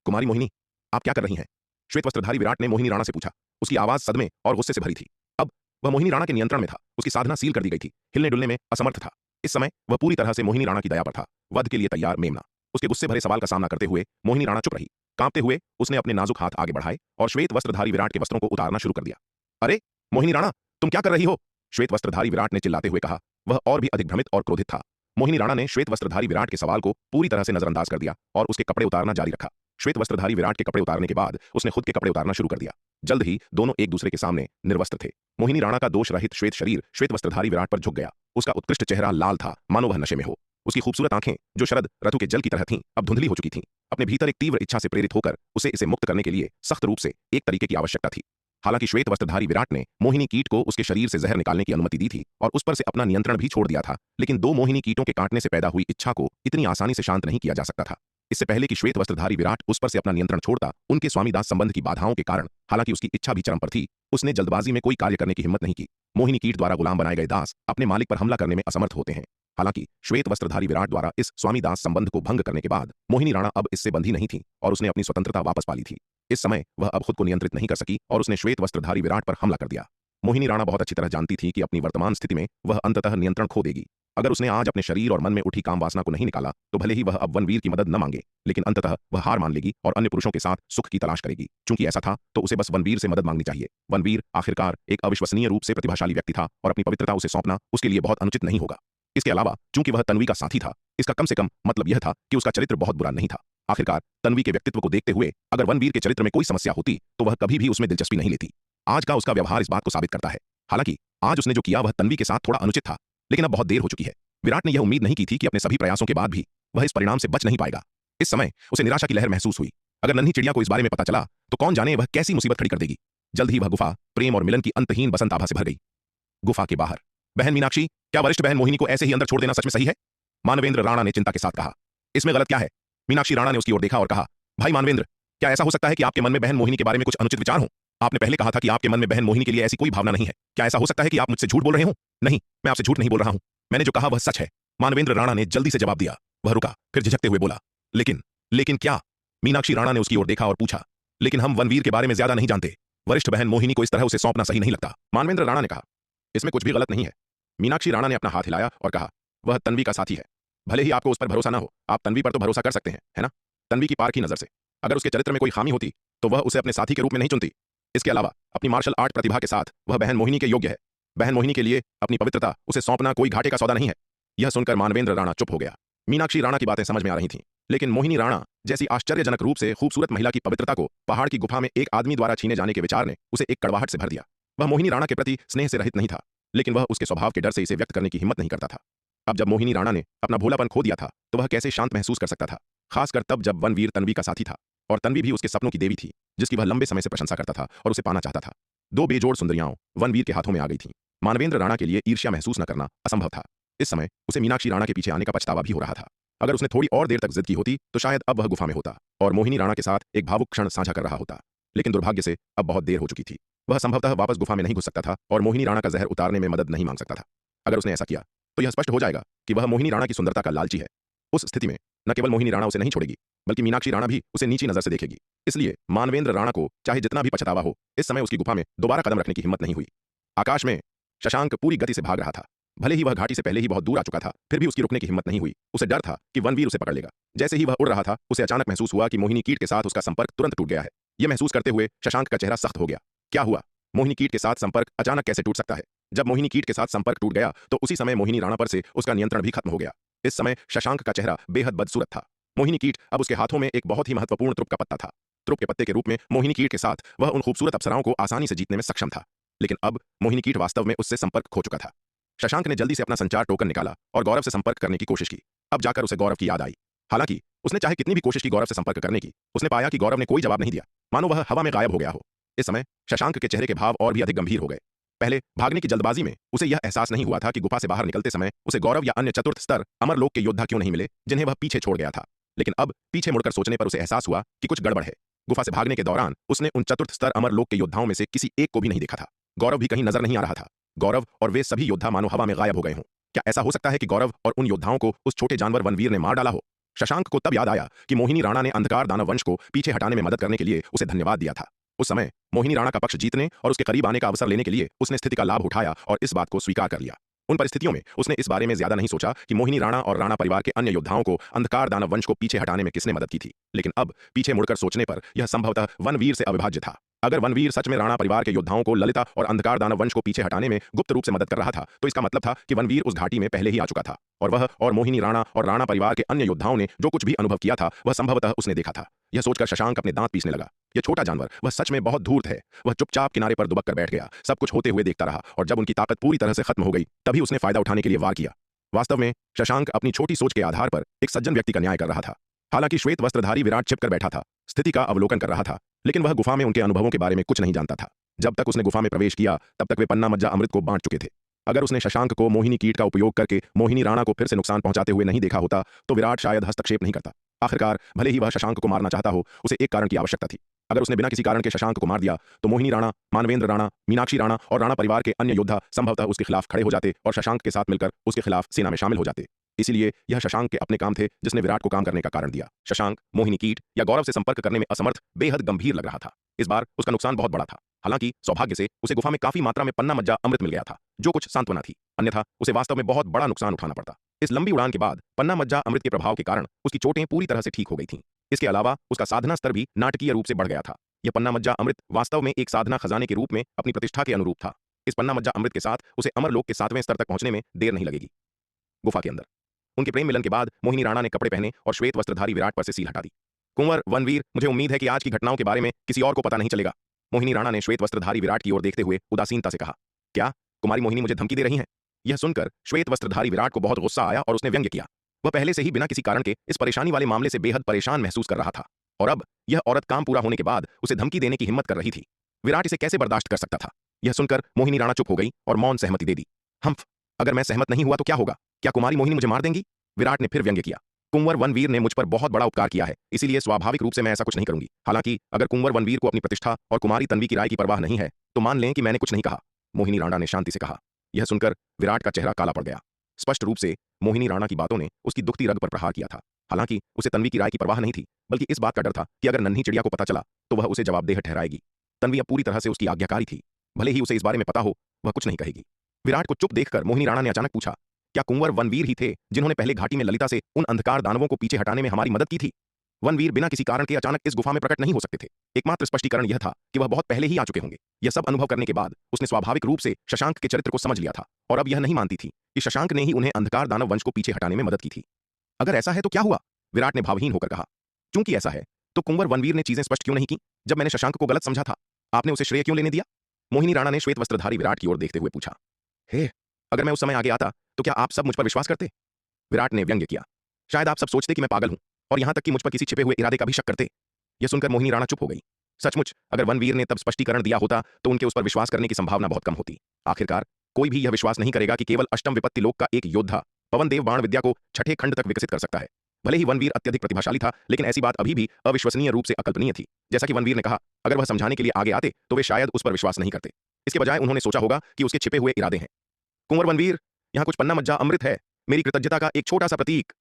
कुमारी मोहिनी, आप क्या कर रही हैं? श्वेत वस्त्रधारी विराट ने मोहिनी राणा से पूछा। उसकी आवाज सदमे और गुस्से से भरी थी। अब वह मोहिनी राणा के नियंत्रण में था। उसकी साधना सील कर दी गई थी। हिलने डुलने में असमर्थ था। इस समय वह पूरी तरह से मोहिनी राणा की दया पर था। वध के लिए तैयार मेमना। उसके गुस्से भरे सवाल का सामना करते हुए मोहिनी राणा चुप रही। कांपते हुए उसने अपने नाजुक हाथ आगे बढ़ाए और श्वेत वस्त्रधारी विराट के वस्त्रों को उतारना शुरू कर दिया। अरे मोहिनी राणा, तुम क्या कर रही हो? श्वेत वस्त्रधारी विराट ने चिल्लाते हुए कहा। वह और भी अधिक भ्रमित और क्रोधित था। मोहिनी राणा ने श्वेत वस्त्रधारी विराट के सवाल को पूरी तरह से नजरअंदाज कर दिया और उसके कपड़े उतारना जारी रखा। श्वेत वस्त्रधारी विराट के कपड़े उतारने के बाद उसने खुद के कपड़े उतारना शुरू कर दिया। जल्द ही दोनों एक दूसरे के सामने निर्वस्त्र थे। मोहिनी राणा का दोष रहित श्वेत शरीर श्वेत वस्त्रधारी विराट पर झुक गया। उसका उत्कृष्ट चेहरा लाल था, मानो वह नशे में हो। उसकी खूबसूरत आंखें, जो शरद ऋतु के जल की तरह थीं, अब धुंधली हो चुकी थीं। अपने भीतर एक तीव्र इच्छा से प्रेरित होकर उसे इसे मुक्त करने के लिए सख्त रूप से एक तरीके की आवश्यकता थी। हालांकि श्वेत वस्त्रधारी विराट ने मोहिनी कीट को उसके शरीर से जहर निकालने की अनुमति दी थी और उस पर से अपना नियंत्रण भी छोड़ दिया था, लेकिन दो मोहिनी कीटों के काटने से पैदा हुई इच्छा को इतनी आसानी से शांत नहीं किया जा सकता था। इससे पहले कि श्वेत वस्त्रधारी विराट उस पर से अपना नियंत्रण छोड़ता, उनके स्वामी दास संबंध की बाधाओं के कारण, हालांकि उसकी इच्छा भी चरम पर थी, उसने जल्दबाजी में कोई कार्य करने की हिम्मत नहीं की। मोहिनी कीट द्वारा गुलाम बनाए गए दास अपने मालिक पर हमला करने में असमर्थ होते हैं। हालांकि श्वेत वस्त्रधारी विराट द्वारा इस स्वामी दास संबंध को भंग करने के बाद मोहिनी राणा अब इससे बंधी नहीं थी और उसने अपनी स्वतंत्रता वापस पा ली थी। इस समय वह अब खुद को नियंत्रित नहीं कर सकी और उसने श्वेत वस्त्रधारी विराट पर हमला कर दिया। मोहिनी राणा बहुत अच्छी तरह जानती थी कि अपनी वर्तमान स्थिति में वह अंततः नियंत्रण खो देगी। अगर उसने आज अपने शरीर और मन में उठी काम वासना को नहीं निकाला तो भले ही वह अब वनवीर की मदद न मांगे, लेकिन अंततः वह हार मान लेगी और अन्य पुरुषों के साथ सुख की तलाश करेगी। चूंकि ऐसा था तो उसे बस वनवीर से मदद मांगनी चाहिए। वनवीर आखिरकार एक अविश्वसनीय रूप से प्रतिभाशाली व्यक्ति था और अपनी पवित्रता उसे सौंपना उसके लिए बहुत अनुचित नहीं होगा। इसके अलावा चूंकि वह तन्वी का साथी था, इसका कम से कम मतलब यह था कि उसका चरित्र बहुत बुरा नहीं था। आखिरकार तन्वी के व्यक्तित्व को देखते हुए अगर वनवीर के चरित्र में कोई समस्या होती तो वह कभी भी उसमें दिलचस्पी नहीं लेती। आज का उसका व्यवहार इस बात को साबित करता है। हालांकि आज उसने जो किया वह तन्वी के साथ थोड़ा अनुचित था, लेकिन अब बहुत देर हो चुकी है। विराट ने यह उम्मीद नहीं की थी कि अपने सभी प्रयासों के बाद भी वह इस परिणाम से बच नहीं पाएगा। इस समय उसे निराशा की लहर महसूस हुई। अगर नन्ही चिड़िया को इस बारे में पता चला तो कौन जाने वह कैसी मुसीबत खड़ी कर देगी। जल्द ही वह गुफा प्रेम और मिलन की अंतहीन बसंत आभा से भर गई। गुफा के बाहर, बहन मीनाक्षी, क्या वरिष्ठ बहन मोहिनी को ऐसे ही अंदर छोड़ देना सच में सही है? मानवेंद्र राणा ने चिंता के साथ कहा। इसमें गलत क्या है? मीनाक्षी राणा ने उसकी ओर देखा और कहा, भाई मानवेंद्र, क्या ऐसा हो सकता है कि आपके मन में बहन मोहिनी के बारे में कुछ अनुचित विचार हो? आपने पहले कहा था कि आपके मन में बहन मोहिनी के लिए ऐसी कोई भावना नहीं है। क्या ऐसा हो सकता है कि आप मुझसे झूठ बोल रहे हो? नहीं, मैं आपसे झूठ नहीं बोल रहा हूं। मैंने जो कहा वह सच है। मानवेंद्र राणा ने जल्दी से जवाब दिया। वह रुका, फिर झिझकते हुए बोला, लेकिन क्या? मीनाक्षी राणा ने उसकी ओर देखा और पूछा, लेकिन हम वनवीर के बारे में ज्यादा नहीं जानते। वरिष्ठ बहन मोहिनी को इस तरह उसे सौंपना सही नहीं लगता। मानवेंद्र राणा ने कहा, इसमें कुछ भी गलत नहीं है। मीनाक्षी राणा ने अपना हाथ हिलाया और कहा, वह तन्वी का साथी है। भले ही आपको उस पर भरोसा ना हो, आप तन्वी पर तो भरोसा कर सकते हैं, है ना? तन्वी की पारखी नजर से अगर उसके चरित्र में कोई खामी होती तो वह उसे अपने साथी के रूप में नहीं चुनती। इसके अलावा अपनी मार्शल आर्ट प्रतिभा के साथ वह बहन मोहिनी के योग्य है। बहन मोहिनी के लिए अपनी पवित्रता उसे सौंपना कोई घाटे का सौदा नहीं है। यह सुनकर मानवेंद्र राणा चुप हो गया। मीनाक्षी राणा की बातें समझ में आ रही थीं, लेकिन मोहिनी राणा जैसी आश्चर्यजनक रूप से खूबसूरत महिला की पवित्रता को पहाड़ की गुफा में एक आदमी द्वारा छीने जाने के विचार ने उसे एक कड़वाहट से भर दिया। वह मोहिनी राणा के प्रति स्नेह से रहित नहीं था, लेकिन वह उसके स्वभाव के डर से इसे व्यक्त करने की हिम्मत नहीं करता था। अब जब मोहिनी राणा ने अपना भोलापन खो दिया था तो वह कैसे शांत महसूस कर सकता था, खासकर तब जब वनवीर तन्वी का साथी था और तन्वी भी उसके सपनों की देवी थी, जिसकी वह लंबे समय से प्रशंसा करता था और उसे पाना चाहता था। दो बेजोड़ सुंदरियाओं वनवीर के हाथों में आ गई थीं। मानवेंद्र राणा के लिए ईर्ष्या महसूस न करना असंभव था। इस समय उसे मीनाक्षी राणा के पीछे आने का पछतावा भी हो रहा था। अगर उसने थोड़ी और देर तक जिद की होती तो शायद अब वह गुफा में होता और मोहिनी राणा के साथ एक भावुक क्षण साझा कर रहा होता, लेकिन दुर्भाग्य से अब बहुत देर हो चुकी थी। वह संभवतः वापस गुफा में नहीं घुस सकता था और मोहिनी राणा का जहर उतारने में मदद नहीं मांग सकता था। अगर उसने ऐसा किया तो यह स्पष्ट हो जाएगा कि वह मोहिनी राणा की सुंदरता का लालची है। उस स्थिति में न केवल मोहिनी राणा उसे नहीं छोड़ेगी, बल्कि मीनाक्षी राणा भी उसे नीची नजर से देखेगी। इसलिए मानवेंद्र राणा को चाहे जितना भी पछतावा हो, इस समय उसकी गुफा में दोबारा कदम रखने की हिम्मत नहीं हुई। आकाश में शशांक पूरी गति से भाग रहा था। भले ही वह घाटी से पहले ही बहुत दूर आ चुका था, फिर भी उसकी रुकने की हिम्मत नहीं हुई। उसे डर था कि वनवीर उसे पकड़ लेगा। जैसे ही वह उड़ रहा था, उसे अचानक महसूस हुआ कि मोहिनी कीट के साथ उसका संपर्क तुरंत टूट गया है। यह महसूस करते हुए शशांक का चेहरा सख्त हो गया। क्या हुआ? मोहिनी कीट के साथ संपर्क अचानक कैसे टूट सकता है? जब मोहिनी कीट के साथ संपर्क टूट गया तो उसी समय मोहिनी राणा पर से उसका नियंत्रण भी खत्म हो गया। इस समय शशांक का चेहरा बेहद बदसूरत था। मोहिनी कीट अब उसके हाथों में एक बहुत ही महत्वपूर्ण त्रुप का पत्ता था। त्रुप के पत्ते के रूप में मोहिनी कीट के साथ वह उन खूबसूरत अप्सराओं को आसानी से जीतने में सक्षम था, लेकिन अब मोहिनी कीट वास्तव में उससे संपर्क खो चुका था। शशांक ने जल्दी से अपना संचार टोकन निकाला और गौरव से संपर्क करने की कोशिश की। अब जाकर उसे गौरव की याद आई। हालांकि उसने चाहे कितनी भी कोशिश की गौरव से संपर्क करने की, उसने पाया कि गौरव ने कोई जवाब नहीं दिया, मानो वह हवा में गायब हो गया हो। इस समय शशांक के चेहरे के भाव और भी अधिक गंभीर हो गए। पहले भागने की जल्दबाजी में उसे यह एहसास नहीं हुआ था कि गुफा से बाहर निकलते समय उसे गौरव या अन्य चतुर्थ स्तर अमरलोक के योद्धा क्यों नहीं मिले जिन्हें वह पीछे छोड़ गया था। लेकिन अब पीछे मुड़कर सोचने पर उसे एहसास हुआ कि कुछ गड़बड़ है। गुफा से भागने के दौरान उसने उन चतुर्थ स्तर अमरलोक के योद्धाओं में से किसी एक को भी नहीं देखा था। गौरव भी कहीं नजर नहीं आ रहा था। गौरव और वे सभी योद्धा मानो हवा में गायब हो गए हों। क्या ऐसा हो सकता है कि गौरव और उन योद्धाओं को उस छोटे जानवर वनवीर ने मार डाला हो? शशांक को तब याद आया कि मोहिनी राणा ने अंधकार दानव वंश को पीछे हटाने में मदद करने के लिए उसे धन्यवाद दिया था। उस समय मोहिनी राणा का पक्ष जीतने और उसके करीब आने का अवसर लेने के लिए उसने स्थिति का लाभ उठाया और इस बात को स्वीकार कर लिया। उन परिस्थितियों में उसने इस बारे में ज्यादा नहीं सोचा कि मोहिनी राणा और राणा परिवार के अन्य योद्धाओं को अंधकार दानव वंश को पीछे हटाने में किसने मदद की थी। लेकिन अब पीछे मुड़कर सोचने पर यह संभवतः वनवीर से अविभाज्य था। अगर वनवीर सच में राणा परिवार के योद्धाओं को ललिता और अंधकार दानव वंश को पीछे हटाने में गुप्त रूप से मदद कर रहा था तो इसका मतलब था कि वनवीर उस घाटी में पहले ही आ चुका था और वह और मोहिनी राणा और राणा परिवार के अन्य योद्धाओं ने जो कुछ भी अनुभव किया था वह संभवतः उसने देखा था। यह सोचकर शशांक अपने दांत पीसने लगा। यह छोटा जानवर वह सच में बहुत धूर्त है। वह चुपचाप किनारे पर दुबक कर बैठ गया, सब कुछ होते हुए देखता रहा और जब उनकी ताकत पूरी तरह से खत्म हो गई तभी उसने फायदा उठाने के लिए वार किया। वास्तव में शशांक अपनी छोटी सोच के आधार पर एक सज्जन व्यक्ति का न्याय कर रहा था। हालांकि श्वेत वस्त्रधारी विराट छिपकर बैठा था, स्थिति का अवलोकन कर रहा था, लेकिन वह गुफा में उनके अनुभवों के बारे में कुछ नहीं जानता था। जब तक उसने गुफा में प्रवेश किया तब तक वे पन्ना मज्जा अमृत को बांट चुके थे। अगर उसने शशांक को मोहिनी कीट का उपयोग करके मोहिनी राणा को फिर से नुकसान पहुंचाते हुए नहीं देखा होता तो विराट शायद हस्तक्षेप नहीं करता। आखिरकार भले ही वह शशांक को मारना चाहता हो, उसे एक कारण की आवश्यकता थी। अगर उसने बिना किसी कारण के शशांक को मार दिया तो मोहिनी राणा, मानवेंद्र राणा, मीनाक्षी राणा और राणा परिवार के अन्य योद्धा संभवतः उसके खिलाफ खड़े हो जाते और शशांक के साथ मिलकर उसके खिलाफ सेना में शामिल हो जाते। इसीलिए यह शशांक के अपने काम थे जिसने विराट को काम करने का कारण दिया। शशांक मोहिनी कीट या गौरव से संपर्क करने में असमर्थ बेहद गंभीर लग रहा था। इस बार उसका नुकसान बहुत बड़ा था। हालांकि सौभाग्य से उसे गुफा में काफी मात्रा में पन्ना मज्जा अमृत मिल गया था जो कुछ सांत्वना थी, अन्यथा उसे वास्तव में बहुत बड़ा नुकसान उठाना पड़ता। इस लंबी उड़ान के बाद पन्ना मज्जा अमृत के प्रभाव के कारण उसकी चोटें पूरी तरह से ठीक हो गई थीं। इसके अलावा उसका साधना स्तर भी नाटकीय रूप से बढ़ गया था। यह पन्ना मज्जा अमृत वास्तव में एक साधना खजाने के रूप में अपनी प्रतिष्ठा के अनुरूप था। इस पन्ना मज्जा अमृत के साथ उसे अमरलोक के 7वें स्तर तक पहुंचने में देर नहीं लगेगी। गुफा के अंदर उनके प्रेम मिलन के बाद मोहिनी राणा ने कपड़े पहने और श्वेत वस्त्रधारी विराट पर से सील हटा दी। कुंवर वनवीर, मुझे उम्मीद है कि आज की घटनाओं के बारे में किसी और को पता नहीं चलेगा। मोहिनी राणा ने श्वेत वस्त्रधारी विराट की ओर देखते हुए उदासीनता से कहा। क्या कुमारी मोहिनी मुझे धमकी दे रही हैं? यह सुनकर श्वेत वस्त्रधारी विराट को बहुत गुस्सा आया और उसने व्यंग्य किया। वह पहले से ही बिना किसी कारण के इस परेशानी वाले मामले से बेहद परेशान महसूस कर रहा था और अब यह औरत काम पूरा होने के बाद उसे धमकी देने की हिम्मत कर रही थी। विराट इसे कैसे बर्दाश्त कर सकता था? यह सुनकर मोहिनी राणा चुप हो गई और मौन सहमति दे दी। हम्फ, अगर मैं सहमत नहीं हुआ तो क्या होगा? क्या कुमारी मोहिनी मुझे मार देंगी? विराट ने फिर व्यंग्य किया। कुंवर वनवीर ने मुझ पर बहुत बड़ा उपकार किया है, इसीलिए स्वाभाविक रूप से मैं ऐसा कुछ नहीं करूंगी। हालांकि अगर कुंवर वनवीर को अपनी प्रतिष्ठा और कुमारी तन्वी की राय की परवाह नहीं है तो मान लें कि मैंने कुछ नहीं कहा, मोहिनी राणा ने शांति से कहा। यह सुनकर विराट का चेहरा काला पड़ गया। स्पष्ट रूप से मोहिनी राणा की बातों ने उसकी दुखती रग पर प्रहार किया था। हालांकि उसे तन्वी की राय की परवाह नहीं थी, बल्कि इस बात का डर था कि अगर नन्ही चिड़िया को पता चला तो वह उसे जवाबदेह ठहराएगी। तन्वी अब पूरी तरह से उसकी आज्ञाकारी थी, भले ही उसे इस बारे में पता हो वह कुछ नहीं कहेगी। विराट को चुप देखकर मोहिनी राणा ने अचानक पूछा, क्या कुंवर वनवीर ही थे जिन्होंने पहले घाटी में ललिता से उन अंधकार दानवों को पीछे हटाने में हमारी मदद की थी? वनवीर बिना किसी कारण के अचानक इस गुफा में प्रकट नहीं हो सकते थे। एकमात्र स्पष्टीकरण यह था कि वह बहुत पहले ही आ चुके होंगे। यह सब अनुभव करने के बाद उसने स्वाभाविक रूप से शशांक के चरित्र को समझ लिया था और अब यह नहीं मानती थी कि शशांक ने ही उन्हें अंधकार दानव वंश को पीछे हटाने में मदद की थी। अगर ऐसा है तो क्या हुआ? विराट ने भावहीन होकर कहा। चूंकि ऐसा है तो कुंवर वनवीर ने चीजें स्पष्ट क्यों नहीं की? जब मैंने शशांक को गलत समझा था, आपने उसे श्रेय क्यों लेने दिया? मोहिनी राणा ने श्वेत वस्त्रधारी विराट की ओर देखते हुए पूछा। हे, अगर मैं उस समय आगे आता तो क्या आप सब मुझ पर विश्वास करते? विराट ने व्यंग्य किया। शायद आप सब सोचते कि मैं पागल हूं और यहां तक कि मुझ पर किसी छिपे हुए इरादे का भी शक करते। यह सुनकर मोहिनी राणा चुप हो गई। सचमुच अगर वनवीर ने तब स्पष्टीकरण दिया होता तो उनके उस पर विश्वास करने की संभावना बहुत कम होती। आखिरकार कोई भी यह विश्वास नहीं करेगा कि केवल अष्टम विपत्ति लोक का एक योद्धा पवन देव बाण विद्या को छठे खंड तक विकसित कर सकता है। भले ही वनवीर अत्यधिक प्रतिभाशाली था, लेकिन ऐसी बात अभी भी अविश्वसनीय रूप से अकल्पनीय थी। जैसा कि वनवीर ने कहा, अगर वह समझाने के लिए आगे आते तो वे शायद उस पर विश्वास नहीं करते। इसके बजाय उन्होंने सोचा होगा कि उसके छिपे हुए इरादे हैं। कुंवर वनवीर, यहाँ कुछ पन्ना मज्जा अमृत है, मेरी कृतज्ञता का एक छोटा सा प्रतीक।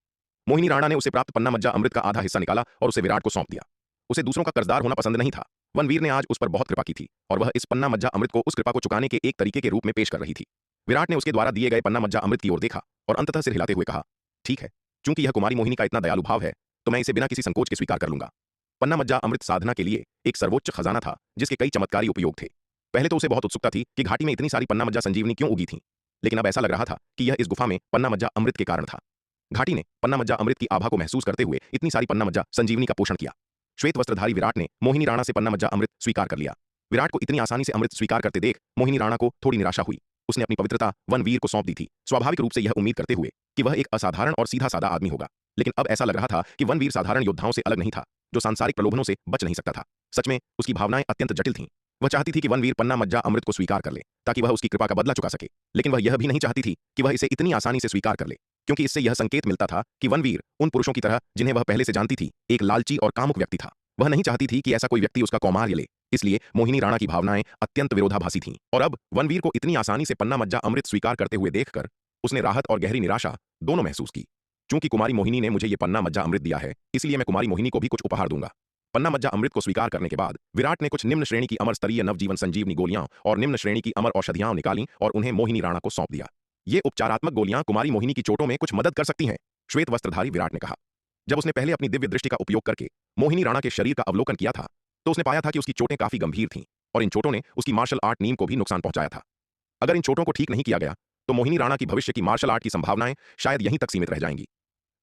मोहिनी राणा ने उसे प्राप्त पन्ना मज्जा अमृत का आधा हिस्सा निकाला और उसे विराट को सौंप दिया। उसे दूसरों का कर्जदार होना पसंद नहीं था। वनवीर ने आज उस पर बहुत कृपा की थी और वह इस पन्ना मज्जा अमृत को उस कृपा को चुकाने के एक तरीके के रूप में पेश कर रही थी। विराट ने उसके द्वारा दिए गए पन्ना मज्जा अमृत की ओर देखा और अंततः सिर हिलाते हुए कहा, ठीक है, चूंकि यह कुमारी मोहिनी का इतना दयालु भाव है तो मैं इसे बिना किसी संकोच के स्वीकार कर लूंगा। पन्ना मज्जा अमृत साधना के लिए एक सर्वोच्च खजाना था जिसके कई चमत्कारी उपयोग थे। पहले तो उसे बहुत उत्सुकता थी कि घाटी में इतनी सारी पन्ना मज्जा संजीवनी क्यों उगी थी, लेकिन अब ऐसा लग रहा था कि यह इस गुफा में पन्ना मज्जा अमृत के कारण था। घाटी ने पन्ना मज्जा अमृत की आभा को महसूस करते हुए इतनी सारी पन्ना मज्जा संजीवनी का पोषण किया। श्वेत वस्त्रधारी विराट ने मोहिनी राणा से पन्ना मज्जा अमृत स्वीकार कर लिया। विराट को इतनी आसानी से अमृत स्वीकार करते देख मोहिनी राणा को थोड़ी निराशा हुई। उसने अपनी पवित्रता वनवीर को सौंप दी थी, स्वाभाविक रूप से यह उम्मीद करते हुए कि वह एक असाधारण और सीधा साधा आदमी होगा। लेकिन अब ऐसा लग रहा था कि वनवीर साधारण योद्धाओं से अलग नहीं था जो सांसारिक प्रलोभनों से बच नहीं सकता था। सच में उसकी भावनाएं अत्यंत जटिल थीं। वह चाहती थी कि वनवीर पन्ना मज्जा अमृत को स्वीकार कर ले ताकि वह उसकी कृपा का बदला चुका सके, लेकिन वह यह भी नहीं चाहती थी कि वह इसे इतनी आसानी से स्वीकार कर ले, क्योंकि इससे यह संकेत मिलता था कि वनवीर उन पुरुषों की तरह जिन्हें वह पहले से जानती थी एक लालची और कामुक व्यक्ति था। वह नहीं चाहती थी कि ऐसा कोई व्यक्ति उसका कौमार्य ले, इसलिए मोहिनी राणा की भावनाएं अत्यंत विरोधाभासी थीं। और अब वनवीर को इतनी आसानी से पन्ना मज्जा अमृत स्वीकार करते हुए देखकर उसने राहत और गहरी निराशा दोनों महसूस की। चूंकि कुमारी मोहिनी ने मुझे ये पन्ना मज्जा अमृत दिया है, इसलिए मैं कुमारी मोहिनी को भी कुछ उपहार दूंगा। पन्ना मज्जा अमृत को स्वीकार करने के बाद विराट ने कुछ निम्न श्रेणी की अमर स्तरीय नवजीवन संजीवनी गोलियां और निम्न श्रेणी की अमर औषधियां निकाली और उन्हें मोहिनी राणा को सौंप दिया। ये उपचारात्मक गोलियां कुमारी मोहिनी की चोटों में कुछ मदद कर सकती हैं, श्वेत वस्त्रधारी विराट ने कहा। जब उसने पहले अपनी दिव्य दृष्टि का उपयोग करके मोहिनी राणा के शरीर का अवलोकन किया था, तो उसने पाया था कि उसकी चोटें काफी गंभीर थीं और इन चोटों ने उसकी मार्शल आर्ट नीम को भी नुकसान पहुंचाया था। अगर इन चोटों को ठीक नहीं किया गया तो मोहिनी राणा की भविष्य की मार्शल आर्ट की संभावनाएं शायद यहीं तक सीमित रह जाएंगी।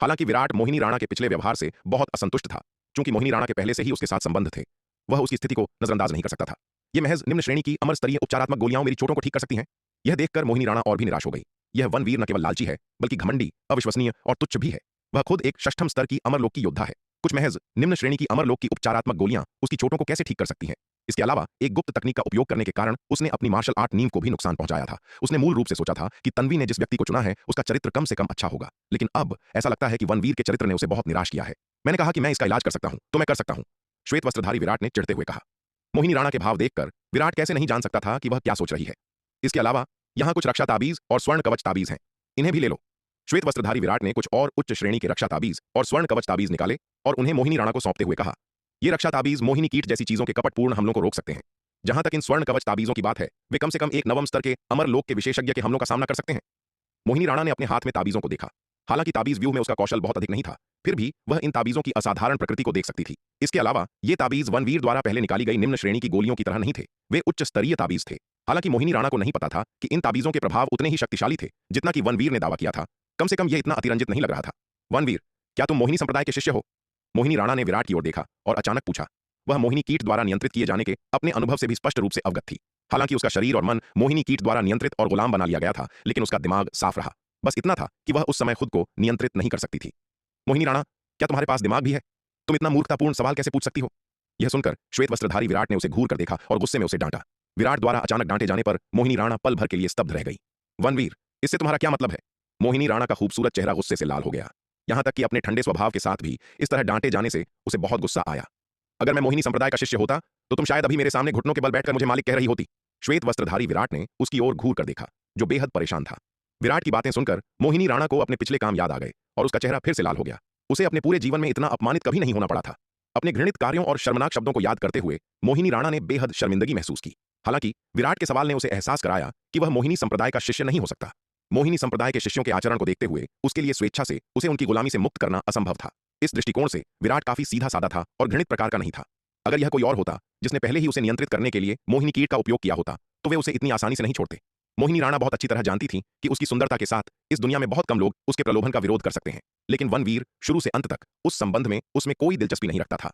हालांकि विराट मोहिनी राणा के पिछले व्यवहार से बहुत असंतुष्ट था। चूंकि मोहिनी राणा के पहले से ही उसके साथ संबंध थे, वह उसकी स्थिति को नजरअंदाज नहीं कर सकता था। यह महज निम्न श्रेणी की अमर स्तरीय उपचारात्मक गोलियां मेरी चोटों को ठीक कर सकती हैं। यह देखकर मोहिनी राणा और भी निराश हो गई। यह वनवीर न केवल लालची है, बल्कि घमंडी, अविश्वसनीय और तुच्छ भी है। वह खुद एक षष्ठम स्तर की अमरलोक की योद्धा है। कुछ महज निम्न श्रेणी की अमरलोक की उपचारात्मक गोलियां उसकी चोटों को कैसे ठीक कर सकती हैं? इसके अलावा एक गुप्त तकनीक का उपयोग करने के कारण उसने अपनी मार्शल आर्ट नीम को भी नुकसान पहुंचाया था। उसने मूल रूप से सोचा था कि तन्वी ने जिस व्यक्ति को चुना है उसका चरित्र कम से कम अच्छा होगा, लेकिन अब ऐसा लगता है कि वनवीर के चरित्र ने उसे बहुत निराश किया है। मैंने कहा कि मैं इसका इलाज कर सकता हूं, तो मैं कर सकता हूं, श्वेत वस्त्रधारी विराट ने चिढ़ते हुए कहा। मोहिनी राणा के भाव देखकर विराट कैसे नहीं जान सकता था कि वह क्या सोच रही है। इसके अलावा यहां कुछ रक्षा ताबीज और स्वर्ण कवच ताबीज हैं, इन्हें भी ले लो। श्वेत वस्त्रधारी विराट ने कुछ और उच्च श्रेणी के रक्षा ताबीज और स्वर्ण कवच ताबीज निकाले और उन्हें मोहिनी राणा को सौंपते हुए कहा। ये रक्षा ताबीज मोहिनी कीट जैसी चीजों के कपटपूर्ण हमलों को रोक सकते हैं। जहां तक इन स्वर्ण कवच ताबीजों की बात है, वे कम से कम एक नवम स्तर के अमर लोक के विशेषज्ञ के हमलों का सामना कर सकते हैं। मोहिनी राणा ने अपने हाथ में ताबीजों को देखा। हालांकि ताबीज व्यूह में उसका कौशल बहुत अधिक नहीं था, फिर भी वह इन ताबीजों की असाधारण प्रकृति को देख सकती थी। इसके अलावा ये ताबीज वनवीर द्वारा पहले निकाली गई निम्न श्रेणी की गोलियों की तरह नहीं थे, वे उच्च स्तरीय ताबीज थे। हालांकि मोहिनी राणा को नहीं पता था कि इन ताबीजों के प्रभाव उतने ही शक्तिशाली थे जितना कि वनवीर ने दावा किया था। कम से कम यह इतना अतिरंजित नहीं लग रहा था। वनवीर, क्या तुम मोहिनी संप्रदाय के शिष्य हो? मोहिनी राणा ने विराट की ओर देखा और अचानक पूछा। वह मोहिनी कीट द्वारा नियंत्रित किए जाने के अपने अनुभव से भी स्पष्ट रूप से अवगत थी। हालांकि उसका शरीर और मन मोहिनी कीट द्वारा नियंत्रित और गुलाम बना लिया गया था, लेकिन उसका दिमाग साफ रहा। बस इतना था कि वह उस समय खुद को नियंत्रित नहीं कर सकती थी। मोहिनी राणा, क्या तुम्हारे पास दिमाग भी है? तुम इतना मूर्खतापूर्ण सवाल कैसे पूछ सकती हो? यह सुनकर श्वेत वस्त्रधारी विराट ने उसे घूर कर देखा और गुस्से में उसे डांटा। विराट द्वारा अचानक डांटे जाने पर मोहिनी राणा पल भर के लिए स्तब्ध रह गई। वनवीर, इससे तुम्हारा क्या मतलब है? मोहिनी राणा का खूबसूरत चेहरा गुस्से से लाल हो गया। यहां तक कि अपने ठंडे स्वभाव के साथ भी इस तरह डांटे जाने से उसे बहुत गुस्सा आया। अगर मैं मोहिनी संप्रदाय का शिष्य होता तो तुम शायद अभी मेरे सामने घुटनों के बल बैठकर मुझे मालिक कह रही होती। श्वेत वस्त्रधारी विराट ने उसकी ओर घूर कर देखा, जो बेहद परेशान था। विराट की बातें सुनकर मोहिनी राणा को अपने पिछले काम याद आ गए और उसका चेहरा फिर से लाल हो गया। उसे अपने पूरे जीवन में इतना अपमानित कभी नहीं होना पड़ा था। अपने घृणित कार्यों और शर्मनाक शब्दों को याद करते हुए मोहिनी राणा ने बेहद शर्मिंदगी महसूस की। हालांकि विराट के सवाल ने उसे एहसास कराया कि वह मोहिनी संप्रदाय का शिष्य नहीं हो सकता। मोहिनी संप्रदाय के शिष्यों के आचरण को देखते हुए उसके लिए स्वेच्छा से उसे उनकी गुलामी से मुक्त करना असंभव था। इस दृष्टिकोण से विराट काफी सीधा साधा था और घृणित प्रकार का नहीं था। अगर यह कोई और होता जिसने पहले ही उसे नियंत्रित करने के लिए मोहिनी कीट का उपयोग किया होता, तो वे उसे इतनी आसानी से नहीं छोड़ते। मोहिनी राणा बहुत अच्छी तरह जानती थी कि उसकी सुंदरता के साथ इस दुनिया में बहुत कम लोग उसके प्रलोभन का विरोध कर सकते हैं, लेकिन वनवीर शुरू से अंत तक उस संबंध में उसमें कोई दिलचस्पी नहीं रखता था।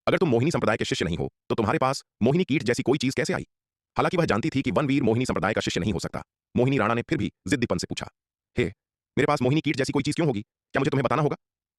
अगर तुम मोहिनी संप्रदाय के शिष्य नहीं हो तो तुम्हारे पास मोहिनी कीट जैसी कोई चीज कैसे आई? हालांकि वह जानती थी कि वनवीर मोहिनी संप्रदाय का शिष्य नहीं हो सकता, मोहिनी राणा ने फिर भी जिद्दीपन से पूछा, हे, मेरे पास मोहिनी कीट जैसी कोई चीज क्यों होगी? क्या मुझे तुम्हें बताना होगा?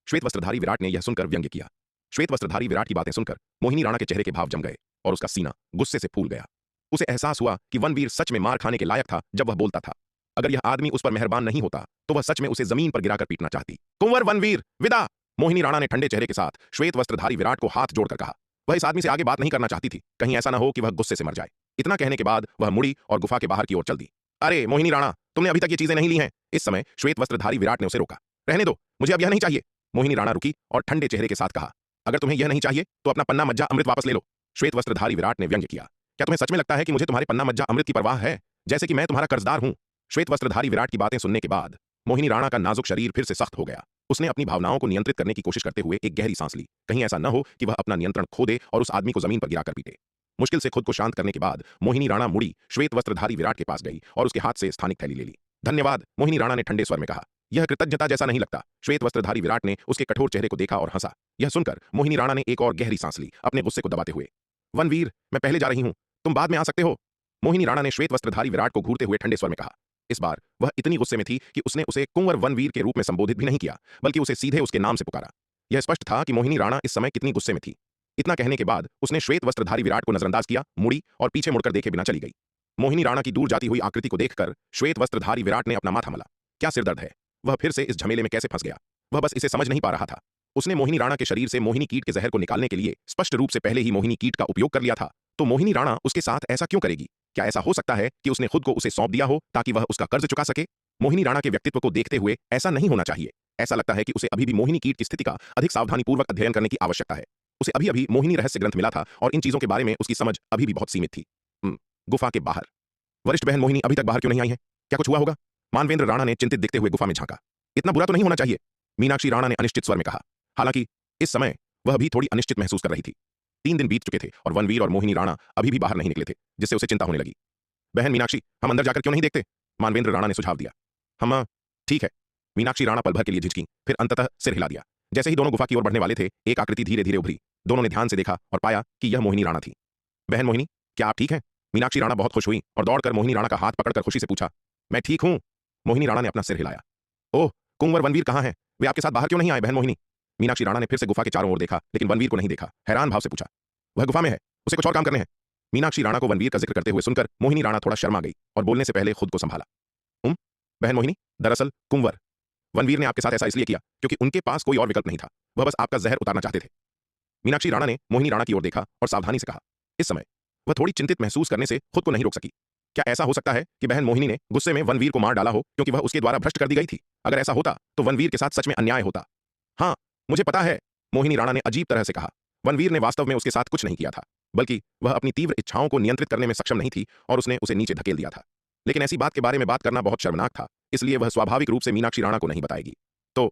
श्वेत वस्त्रधारी विराट ने यह सुनकर व्यंग्य किया। श्वेत वस्त्रधारी विराट की बातें सुनकर मोहिनी राणा के चेहरे के भाव जम गए और उसका सीना गुस्से से फूल गया। उसे एहसास हुआ कि वनवीर सच में मार खाने के लायक था जब वह बोलता था। अगर यह आदमी उस पर मेहरबान नहीं होता तो वह सच में उसे जमीन पर गिराकर पीटना चाहती। कुंवर वनवीर, विदा! मोहिनी राणा ने ठंडे चेहरे के साथ श्वेत वस्त्रधारी विराट को हाथ जोड़कर कहा। वह इस आदमी से आगे बात नहीं करना चाहती थी, कहीं ऐसा न हो कि वह गुस्से से मर जाए। इतना कहने के बाद वह मुड़ी और गुफा के बाहर की ओर चल दी। अरे मोहिनी राणा, तुमने अभी तक ये चीजें नहीं ली हैं। इस समय श्वेत वस्त्रधारी विराट ने उसे रोका। रहने दो, मुझे अब यह नहीं चाहिए। मोहिनी राणा रुकी और ठंडे चेहरे के साथ कहा, अगर तुम्हें यह नहीं चाहिए तो अपना पन्ना मज्जा अमृत वापस ले लो। श्वेत वस्त्रधारी विराट ने व्यंग्य किया। क्या तुम्हें सच में लगता है कि मुझे तुम्हारे पन्ना मज्जा अमृत की परवाह है, जैसे कि मैं तुम्हारा कर्जदार हूं? श्वेत वस्त्रधारी विराट की बातें सुनने के बाद मोहिनी राणा का नाजुक शरीर फिर से सख्त हो गया। उसने अपनी भावनाओं को नियंत्रित करने की कोशिश करते हुए एक गहरी सांस ली। कहीं ऐसा न हो कि वह अपना नियंत्रण खो दे और उस आदमी को जमीन पर गिराकर पीटे। मुश्किल से खुद को शांत करने के बाद मोहिनी राणा मुड़ी श्वेत वस्त्रधारी विराट के पास गई और उसके हाथ से स्थानिक थैली ले ली। धन्यवाद, मोहिनी राणा ने ठंडे स्वर में कहा। यह कृतज्ञता जैसा नहीं लगता। श्वेत वस्त्रधारी विराट ने उसके कठोर चेहरे को देखा और हंसा। यह सुनकर मोहिनी राणा ने एक और गहरी सांस ली, अपने गुस्से को दबाते हुए। वनवीर, मैं पहले जा रही हूं, तुम बाद में आ सकते हो। मोहिनी राणा ने श्वेत वस्त्रधारी विराट को घूरते हुए ठंडे स्वर में कहा। इस बार वह इतनी गुस्से में थी कि उसने उसे कुंवर वनवीर के रूप में संबोधित भी नहीं किया, बल्कि उसे सीधे उसके नाम से पुकारा। यह स्पष्ट था कि मोहिनी राणा इस समय कितनी गुस्से में थी। इतना कहने के बाद उसने श्वेत वस्त्रधारी विराट को नजरअंदाज किया, मुड़ी और पीछे मुड़कर देखे बिना चली गई। मोहिनी राणा की दूर जाती हुई आकृति को देखकर श्वेत वस्त्रधारी विराट ने अपना माथा मला। क्या सिरदर्द है? वह फिर से इस झमेले में कैसे फंस गया? वह बस इसे समझ नहीं पा रहा था। उसने मोहिनी राणा के शरीर से मोहिनी कीट के जहर को निकालने के लिए स्पष्ट रूप से पहले ही मोहिनी कीट का उपयोग कर लिया था, तो मोहिनी राणा उसके साथ ऐसा क्यों करेगी? क्या ऐसा हो सकता है कि उसने खुद को उसे सौंप दिया हो ताकि वह उसका कर्ज चुका सके? मोहिनी राणा के व्यक्तित्व को देखते हुए ऐसा नहीं होना चाहिए। ऐसा लगता है कि उसे अभी भी मोहिनी कीट की स्थिति का अधिक सावधानीपूर्वक अध्ययन करने की आवश्यकता है। उसे अभी अभी मोहिनी रहस्य ग्रंथ मिला था और इन चीजों के बारे में उसकी समझ अभी भी बहुत सीमित थी। गुफा के बाहर वरिष्ठ बहन मोहिनी अभी तक बाहर क्यों नहीं आई है? क्या कुछ हुआ होगा? मानवेंद्र राणा ने चिंतित दिखते हुए गुफा में झांका। इतना बुरा तो नहीं होना चाहिए, मीनाक्षी राणा ने अनिश्चित स्वर में कहा। हालांकि इस समय वह भी थोड़ी अनिश्चित महसूस कर रही थी। 3 दिन बीत चुके थे और वनवीर और मोहिनी राणा अभी भी बाहर नहीं निकले थे, जिससे उसे चिंता होने लगी। बहन मीनाक्षी, हम अंदर जाकर क्यों नहीं देखते? मानवेंद्र राणा ने सुझाव दिया। हम ठीक है। मीनाक्षी राणा पल भर के लिए झिझकी, फिर अंततः सिर हिला दिया। जैसे ही दोनों गुफा की ओर बढ़ने वाले थे, एक आकृति धीरे धीरे उभरी। दोनों ने ध्यान से देखा और पाया कि यह मोहिनी राणा थी। बहन मोहिनी, क्या आप ठीक हैं? मीनाक्षी राणा बहुत खुश हुई और दौड़कर मोहिनी राणा का हाथ पकड़कर खुशी से पूछा। मैं ठीक हूं। मोहिनी राणा ने अपना सिर हिलाया। ओह, कुंवर वनवीर कहां है? वे आपके साथ बाहर क्यों नहीं आए बहन मोहिनी? मीनाक्षी राणा ने फिर से गुफा के चारों ओर देखा, लेकिन वनवीर को नहीं देखा। हैरान भाव से पूछा। वह गुफा में है, उसे कुछ और काम करने हैं। मीनाक्षी राणा को वनवीर का जिक्र करते हुए सुनकर मोहिनी राणा थोड़ा शर्मा गई और बोलने से पहले खुद को संभाला। बहन मोहिनी, दरअसल कुंवर वनवीर ने आपके साथ ऐसा इसलिए किया क्योंकि उनके पास कोई और विकल्प नहीं था। वह बस आपका जहर उतारना चाहते थे। मीनाक्षी राणा ने मोहिनी राणा की ओर देखा और सावधानी से कहा। इस समय वह थोड़ी चिंतित महसूस करने से खुद को नहीं रोक सकी। क्या ऐसा हो सकता है कि बहन मोहिनी ने गुस्से में वनवीर को मार डाला हो क्योंकि वह उसके द्वारा भ्रष्ट कर दी गई थी? अगर ऐसा होता तो वनवीर के साथ सच में अन्याय होता। हाँ, मुझे पता है, मोहिनी राणा ने अजीब तरह से कहा। वनवीर ने वास्तव में उसके साथ कुछ नहीं किया था, बल्कि वह अपनी तीव्र इच्छाओं को नियंत्रित करने में सक्षम नहीं थी और उसने उसे नीचे धकेल दिया था। लेकिन ऐसी बात के बारे में बात करना बहुत शर्मनाक था, इसलिए वह स्वाभाविक रूप से मीनाक्षी राणा को नहीं बताएगी। तो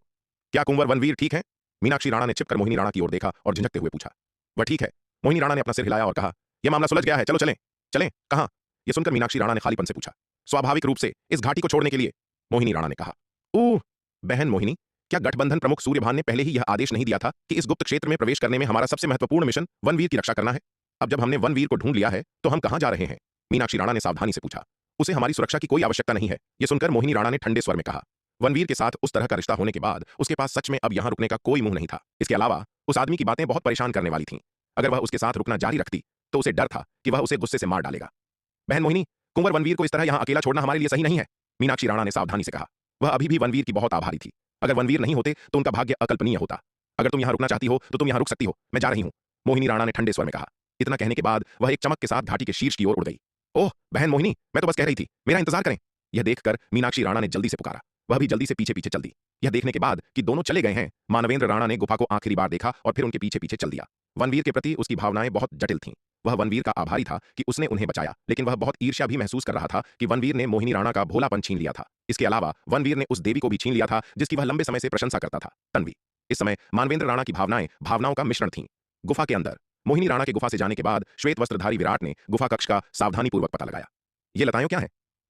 क्या कुंवर वनवीर ठीक है? मीनाक्षी राणा ने छिपकर मोहिनी राणा की ओर देखा और झिझकते हुए पूछा। वह ठीक है। मोहिनी राणा ने अपना सिर हिलाया और कहा। यह मामला सुलझ गया है, चलो चलें। चलें? कहां? यह सुनकर मीनाक्षी राणा ने खालीपन से पूछा। स्वाभाविक रूप से इस घाटी को छोड़ने के लिए, मोहिनी राणा ने कहा। ओह, बहन मोहिनी, क्या गठबंधन प्रमुख सूर्यभान ने पहले ही यह आदेश नहीं दिया था कि इस गुप्त क्षेत्र में प्रवेश करने में हमारा सबसे महत्वपूर्ण मिशन वनवीर की रक्षा करना है? अब जब हमने वनवीर को ढूंढ लिया है तो हम कहां जा रहे हैं? मीनाक्षी राणा ने सावधानी से पूछा। उसे हमारी सुरक्षा की कोई आवश्यकता नहीं है, यह सुनकर मोहिनी राणा ने ठंडे स्वर में कहा। वनवीर के साथ उस तरह का रिश्ता होने के बाद उसके पास सच में अब यहां रुकने का कोई मुंह नहीं था। इसके अलावा उस आदमी की बातें बहुत परेशान करने वाली थीं। अगर वह उसके साथ रुकना जारी रखती तो उसे डर था कि वह उसे गुस्से से मार डालेगा। बहन मोहिनी, कुंवर वनवीर को इस तरह यहां अकेला छोड़ना हमारे लिए सही नहीं है, मीनाक्षी राणा ने सावधानी से कहा। वह अभी भी वनवीर की बहुत आभारी थी। अगर वनवीर नहीं होते तो उनका भाग्य अकल्पनीय होता। अगर तुम यहां रुकना चाहती हो तो तुम यहां रुक सकती हो, मैं जा रही हूं, मोहिनी राणा ने ठंडे स्वर में कहा। इतना कहने के बाद वह एक चमक के साथ घाटी के शीर्ष की ओर उड़ गई। ओह बहन मोहिनी, मैं तो बस कह रही थी, मेरा इंतजार करें। यह देखकर मीनाक्षी राणा ने जल्दी से पुकारा। वह भी जल्दी से पीछे पीछे चल दी। यह देखने के बाद कि दोनों चले गए हैं, मानवेंद्र राणा ने गुफा को आखिरी बार देखा और फिर उनके पीछे पीछे चल दिया। वनवीर के प्रति उसकी भावनाएं बहुत जटिल थीं। वह वनवीर का आभारी था कि उसने उन्हें बचाया, लेकिन वह बहुत ईर्ष्या भी महसूस कर रहा था कि वनवीर ने मोहिनी राणा का भोलापन छीन लिया था। इसके अलावा वनवीर ने उस देवी को भी छीन लिया था जिसकी वह लंबे समय से प्रशंसा करता था, तन्वी। इस समय मानवेंद्र राणा की भावनाएं भावनाओं का मिश्रण थीं। गुफा के अंदर मोहिनी राणा के गुफा से जाने के बाद श्वेत वस्त्रधारी विराट ने गुफा कक्ष का सावधानीपूर्वक पता लगाया। ये लताएं क्या है?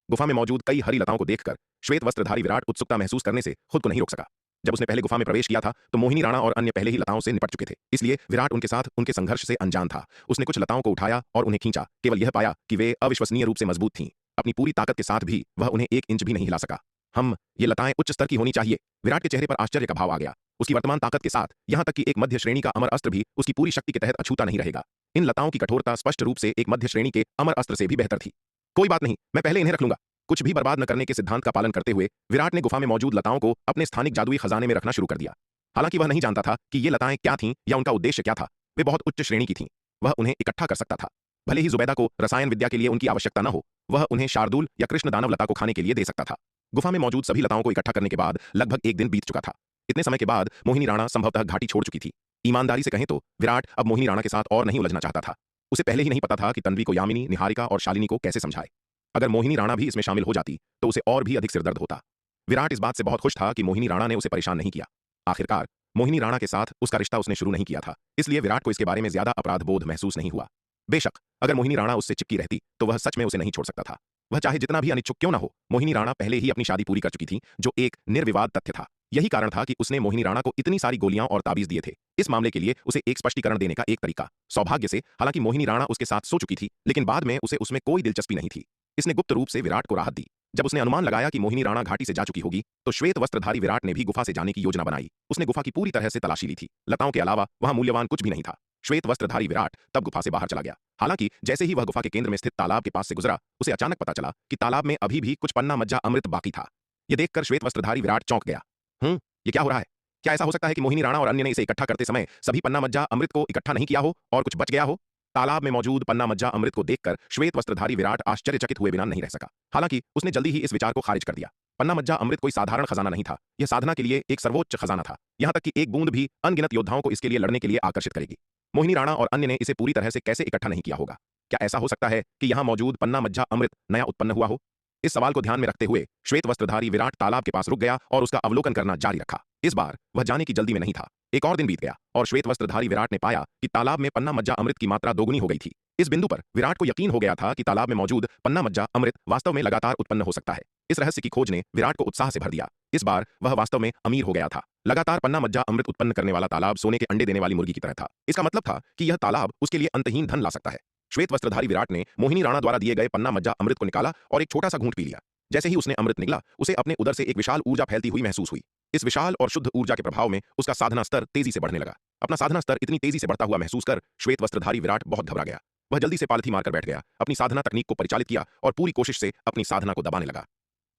गुफा में मौजूद कई हरी लताओं को देखकर श्वेत वस्त्रधारी विराट उत्सुकता महसूस करने से खुद को नहीं रोक सका। जब उसने पहले गुफा में प्रवेश किया था तो मोहिनी राणा और अन्य पहले ही लताओं से निपट चुके थे, इसलिए विराट उनके साथ उनके संघर्ष से अनजान था। उसने कुछ लताओं को उठाया और उन्हें खींचा, केवल यह पाया कि वे अविश्वसनीय रूप से मजबूत थीं। अपनी पूरी ताकत के साथ भी वह उन्हें 1 इंच भी नहीं हिला सका। ये लताएं उच्च स्तर की होनी चाहिए। विराट के चेहरे पर आश्चर्य का भाव आ गया। उसकी वर्तमान ताकत के साथ यहां तक कि एक मध्य श्रेणी का अमर अस्त्र भी उसकी पूरी शक्ति के तहत अछूता नहीं रहेगा। इन लताओं की कठोरता स्पष्ट रूप से एक मध्य श्रेणी के अमर अस्त्र से भी बेहतर थी। कोई बात नहीं, मैं पहले इन्हें रख लूंगा। कुछ भी बर्बाद न करने के सिद्धांत का पालन करते हुए विराट ने गुफा में मौजूद लताओं को अपने स्थानिक जादुई खजाने में रखना शुरू कर दिया। हालांकि वह नहीं जानता था कि ये लताएं क्या थीं या उनका उद्देश्य क्या था। वे बहुत उच्च श्रेणी की थीं। वह उन्हें इकट्ठा कर सकता था। भले ही जुबैदा को रसायन विद्या के लिए उनकी आवश्यकता न हो, वह उन्हें शार्दुल या कृष्ण दानव लता को खाने के लिए दे सकता था। गुफा में मौजूद सभी लताओं को इकट्ठा करने के बाद लगभग 1 दिन बीत चुका था। इतने समय के बाद मोहिनी राणा संभवतः घाटी छोड़ चुकी थी। ईमानदारी से कहें तो विराट अब मोहिनी राणा के साथ और नहीं उलझना चाहता था। उसे पहले ही नहीं पता था कि तन्वी को यामिनी, निहारिका और शालिनी को कैसे समझाए। अगर मोहिनी राणा भी इसमें शामिल हो जाती तो उसे और भी अधिक सिरदर्द होता। विराट इस बात से बहुत खुश था कि मोहिनी राणा ने उसे परेशान नहीं किया। आखिरकार मोहिनी राणा के साथ उसका रिश्ता उसने शुरू नहीं किया था, इसलिए विराट को इसके बारे में ज्यादा अपराध बोध महसूस नहीं हुआ। बेशक अगर मोहिनी राणा उससे चिपकी रहती तो वह सच में उसे नहीं छोड़ सकता था। वह चाहे जितना भी अनिच्छुक क्यों न हो, मोहिनी राणा पहले ही अपनी शादी पूरी कर चुकी थी, जो एक निर्विवाद तथ्य था। यही कारण था कि उसने मोहिनी राणा को इतनी सारी गोलियां और ताबीज दिए थे। इस मामले के लिए उसे एक स्पष्टीकरण देने का एक तरीका। सौभाग्य से हालांकि मोहिनी राणा उसके साथ सो चुकी थी, लेकिन बाद में उसे उसमें कोई दिलचस्पी नहीं थी। इसने गुप्त रूप से विराट को राहत दी। जब उसने अनुमान लगाया कि मोहिनी राणा घाटी से जा चुकी होगी तो श्वेत वस्त्रधारी विराट ने भी गुफा से जाने की योजना बनाई। उसने गुफा की पूरी तरह से तलाशी ली थी। लताओं के अलावा वहां मूल्यवान कुछ भी नहीं था। श्वेत वस्त्रधारी विराट तब गुफा से बाहर चला गया। हालांकि जैसे ही वह गुफा के केंद्र में स्थित तालाब के पास से गुजरा, उसे अचानक पता चला कि तालाब में अभी भी कुछ पन्ना मज्जा अमृत बाकी था। यह देखकर श्वेत वस्त्रधारी विराट चौंक गया। ये क्या हो रहा है? क्या ऐसा हो सकता है कि मोहिनी राणा और अन्य ने इसे इकट्ठा करते समय सभी पन्ना मज्जा अमृत को इकट्ठा नहीं किया हो और कुछ बच गया हो? तालाब में मौजूद पन्ना मज्जा अमृत को देखकर श्वेत वस्त्रधारी विराट आश्चर्यचकित हुए बिना नहीं रह सका। हालांकि उसने जल्दी ही इस विचार को खारिज कर दिया। पन्ना मज्जा अमृत कोई साधारण खजाना नहीं था, यह साधना के लिए एक सर्वोच्च खजाना था। यहां तक कि एक बूंद भी अनगिनत योद्धाओं को इसके लिए लड़ने के लिए आकर्षित करेगी। मोहिनी राणा और अन्य ने इसे पूरी तरह से कैसे इकट्ठा नहीं किया होगा? क्या ऐसा हो सकता है कि यहां मौजूद पन्ना मज्जा अमृत नया उत्पन्न हुआ हो? इस सवाल को ध्यान में रखते हुए श्वेत वस्त्रधारी विराट तालाब के पास रुक गया और उसका अवलोकन करना जारी रखा। इस बार वह जाने की जल्दी में नहीं था। एक और दिन बीत गया और श्वेत वस्त्रधारी विराट ने पाया कि तालाब में पन्ना मज्जा अमृत की मात्रा दोगुनी हो गई थी। इस बिंदु पर विराट को यकीन हो गया था कि तालाब में मौजूद पन्ना मज्जा अमृत वास्तव में लगातार उत्पन्न हो सकता है। इस रहस्य की खोज ने विराट को उत्साह से भर दिया। इस बार वह वास्तव में अमीर हो गया था। लगातार पन्ना मज्जा अमृत उत्पन्न करने वाला तालाब सोने के अंडे देने वाली मुर्गी की तरह था। इसका मतलब था कि यह तालाब उसके लिए अंतहीन धन ला सकता है। श्वेत वस्त्रधारी विराट ने मोहिनी राणा द्वारा दिए गए पन्ना मज्जा अमृत को निकाला और एक छोटा सा घूंट पी लिया। जैसे ही उसने अमृत निगला, उसे अपने उदर से एक विशाल ऊर्जा फैलती हुई महसूस हुई। इस विशाल और शुद्ध ऊर्जा के प्रभाव में उसका साधना स्तर तेजी से बढ़ने लगा। अपना साधना स्तर इतनी तेजी से बढ़ता हुआ महसूस कर श्वेत वस्त्रधारी विराट बहुत घबरा गया। वह जल्दी से पालथी मारकर बैठ गया, अपनी साधना तकनीक को परिचालित किया और पूरी कोशिश से अपनी साधना को दबाने लगा।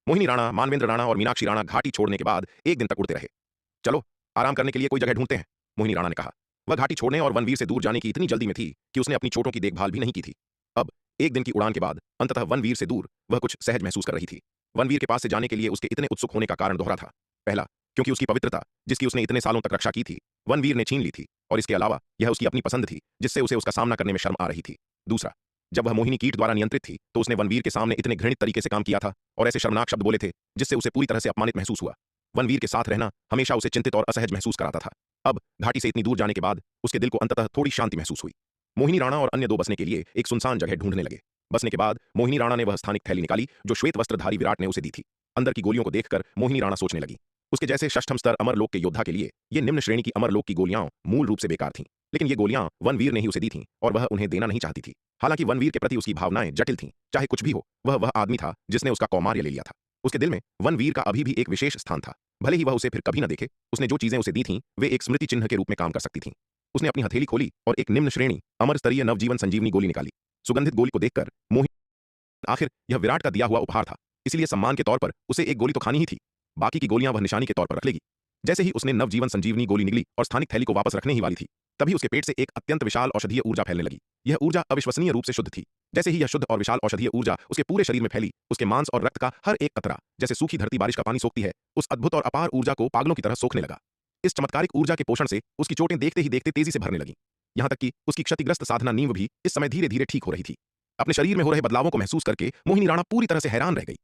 मोहिनी राणा, मानवेंद्र राणा और मीनाक्षी राणा घाटी छोड़ने के बाद एक दिन तक उड़ते रहे। चलो आराम करने के लिए कोई जगह ढूंढते हैं, मोहिनी राणा ने कहा। वह घाटी छोड़ने और वनवीर से दूर जाने की इतनी जल्दी में थी कि उसने अपनी चोटों की देखभाल भी नहीं की थी। अब एक दिन की उड़ान के बाद अंततः वनवीर से दूर वह कुछ सहज महसूस कर रही थी। वनवीर के पास से जाने के लिए उसके इतने उत्सुक होने का कारण दोहरा था। पहला, क्योंकि उसकी पवित्रता, जिसकी उसने इतने सालों तक रक्षा की थी, वनवीर ने छीन ली थी और इसके अलावा यह उसकी अपनी पसंद थी जिससे उसे उसका सामना करने में शर्म आ रही थी। दूसरा, जब वह मोहिनी कीट द्वारा नियंत्रित थी तो उसने वनवीर के सामने इतने घृणित तरीके से काम किया था और ऐसे शर्मनाक शब्द बोले थे जिससे उसे पूरी तरह से अपमानित महसूस हुआ। वनवीर के साथ रहना हमेशा उसे चिंतित और असहज महसूस कराता था। अब घाटी से इतनी दूर जाने के बाद उसके दिल को अंततः थोड़ी शांति महसूस हुई। मोहिनी राणा और अन्य दो बसने के लिए एक सुनसान जगह ढूंढने लगे। बसने के बाद मोहिनी राणा ने वह स्थानिक थैली निकाली जो श्वेत वस्त्रधारी विराट ने उसे दी थी। अंदर की गोलियों को देखकर मोहिनी राणा सोचने लगी। उसके जैसे षष्ठम स्तर अमरलोक के योद्धा के लिए ये निम्न श्रेणी की अमरलोक की गोलियां मूल रूप से बेकार थीं, लेकिन ये गोलियां वनवीर ने ही उसे दी थीं और वह उन्हें देना नहीं चाहती थी। हालांकि वनवीर के प्रति उसकी भावनाएं जटिल थीं। चाहे कुछ भी हो, वह आदमी था जिसने उसका कौमार्य ले लिया था। उसके दिल में वनवीर का अभी भी एक विशेष स्थान था। भले ही वह उसे फिर कभी न देखे, उसने जो चीजें उसे दी थीं वे एक स्मृति चिन्ह के रूप में काम कर सकती थीं। उसने अपनी हथेली खोली और एक निम्न श्रेणी अमर स्तरीय नवजीवन संजीवनी गोली निकाली। सुगंधित गोली को देखकर आखिर यह विराट का दिया हुआ उपहार था, इसलिए सम्मान के तौर पर उसे एक गोली तो खानी ही थी। बाकी की गोलियां वह निशानी के तौर पर रख लेगी। जैसे ही उसने नवजीवन संजीवनी गोली निगली और स्थानिक थैली को वापस रखने ही वाली थी, तभी उसके पेट से एक अत्यंत विशाल औषधीय ऊर्जा फैलने लगी। यह ऊर्जा अविश्वसनीय रूप से शुद्ध थी। जैसे ही यह शुद्ध और विशाल औषधीय ऊर्जा उसके पूरे शरीर में फैली, उसके मांस और रक्त का हर एक कतरा जैसे सूखी धरती बारिश का पानी सोखती है, उस अद्भुत और अपार ऊर्जा को पागलों की तरह सोखने लगा। इस चमत्कारिक ऊर्जा के पोषण से उसकी चोटें देखते ही देखते तेजी से भरने लगी। यहां तक कि उसकी क्षतिग्रस्त साधना नींव भी इस समय धीरे धीरे ठीक हो रही थी। अपने शरीर में हो रहे बदलावों को महसूस करके मोहिनी राणा पूरी तरह से हैरान रह गई।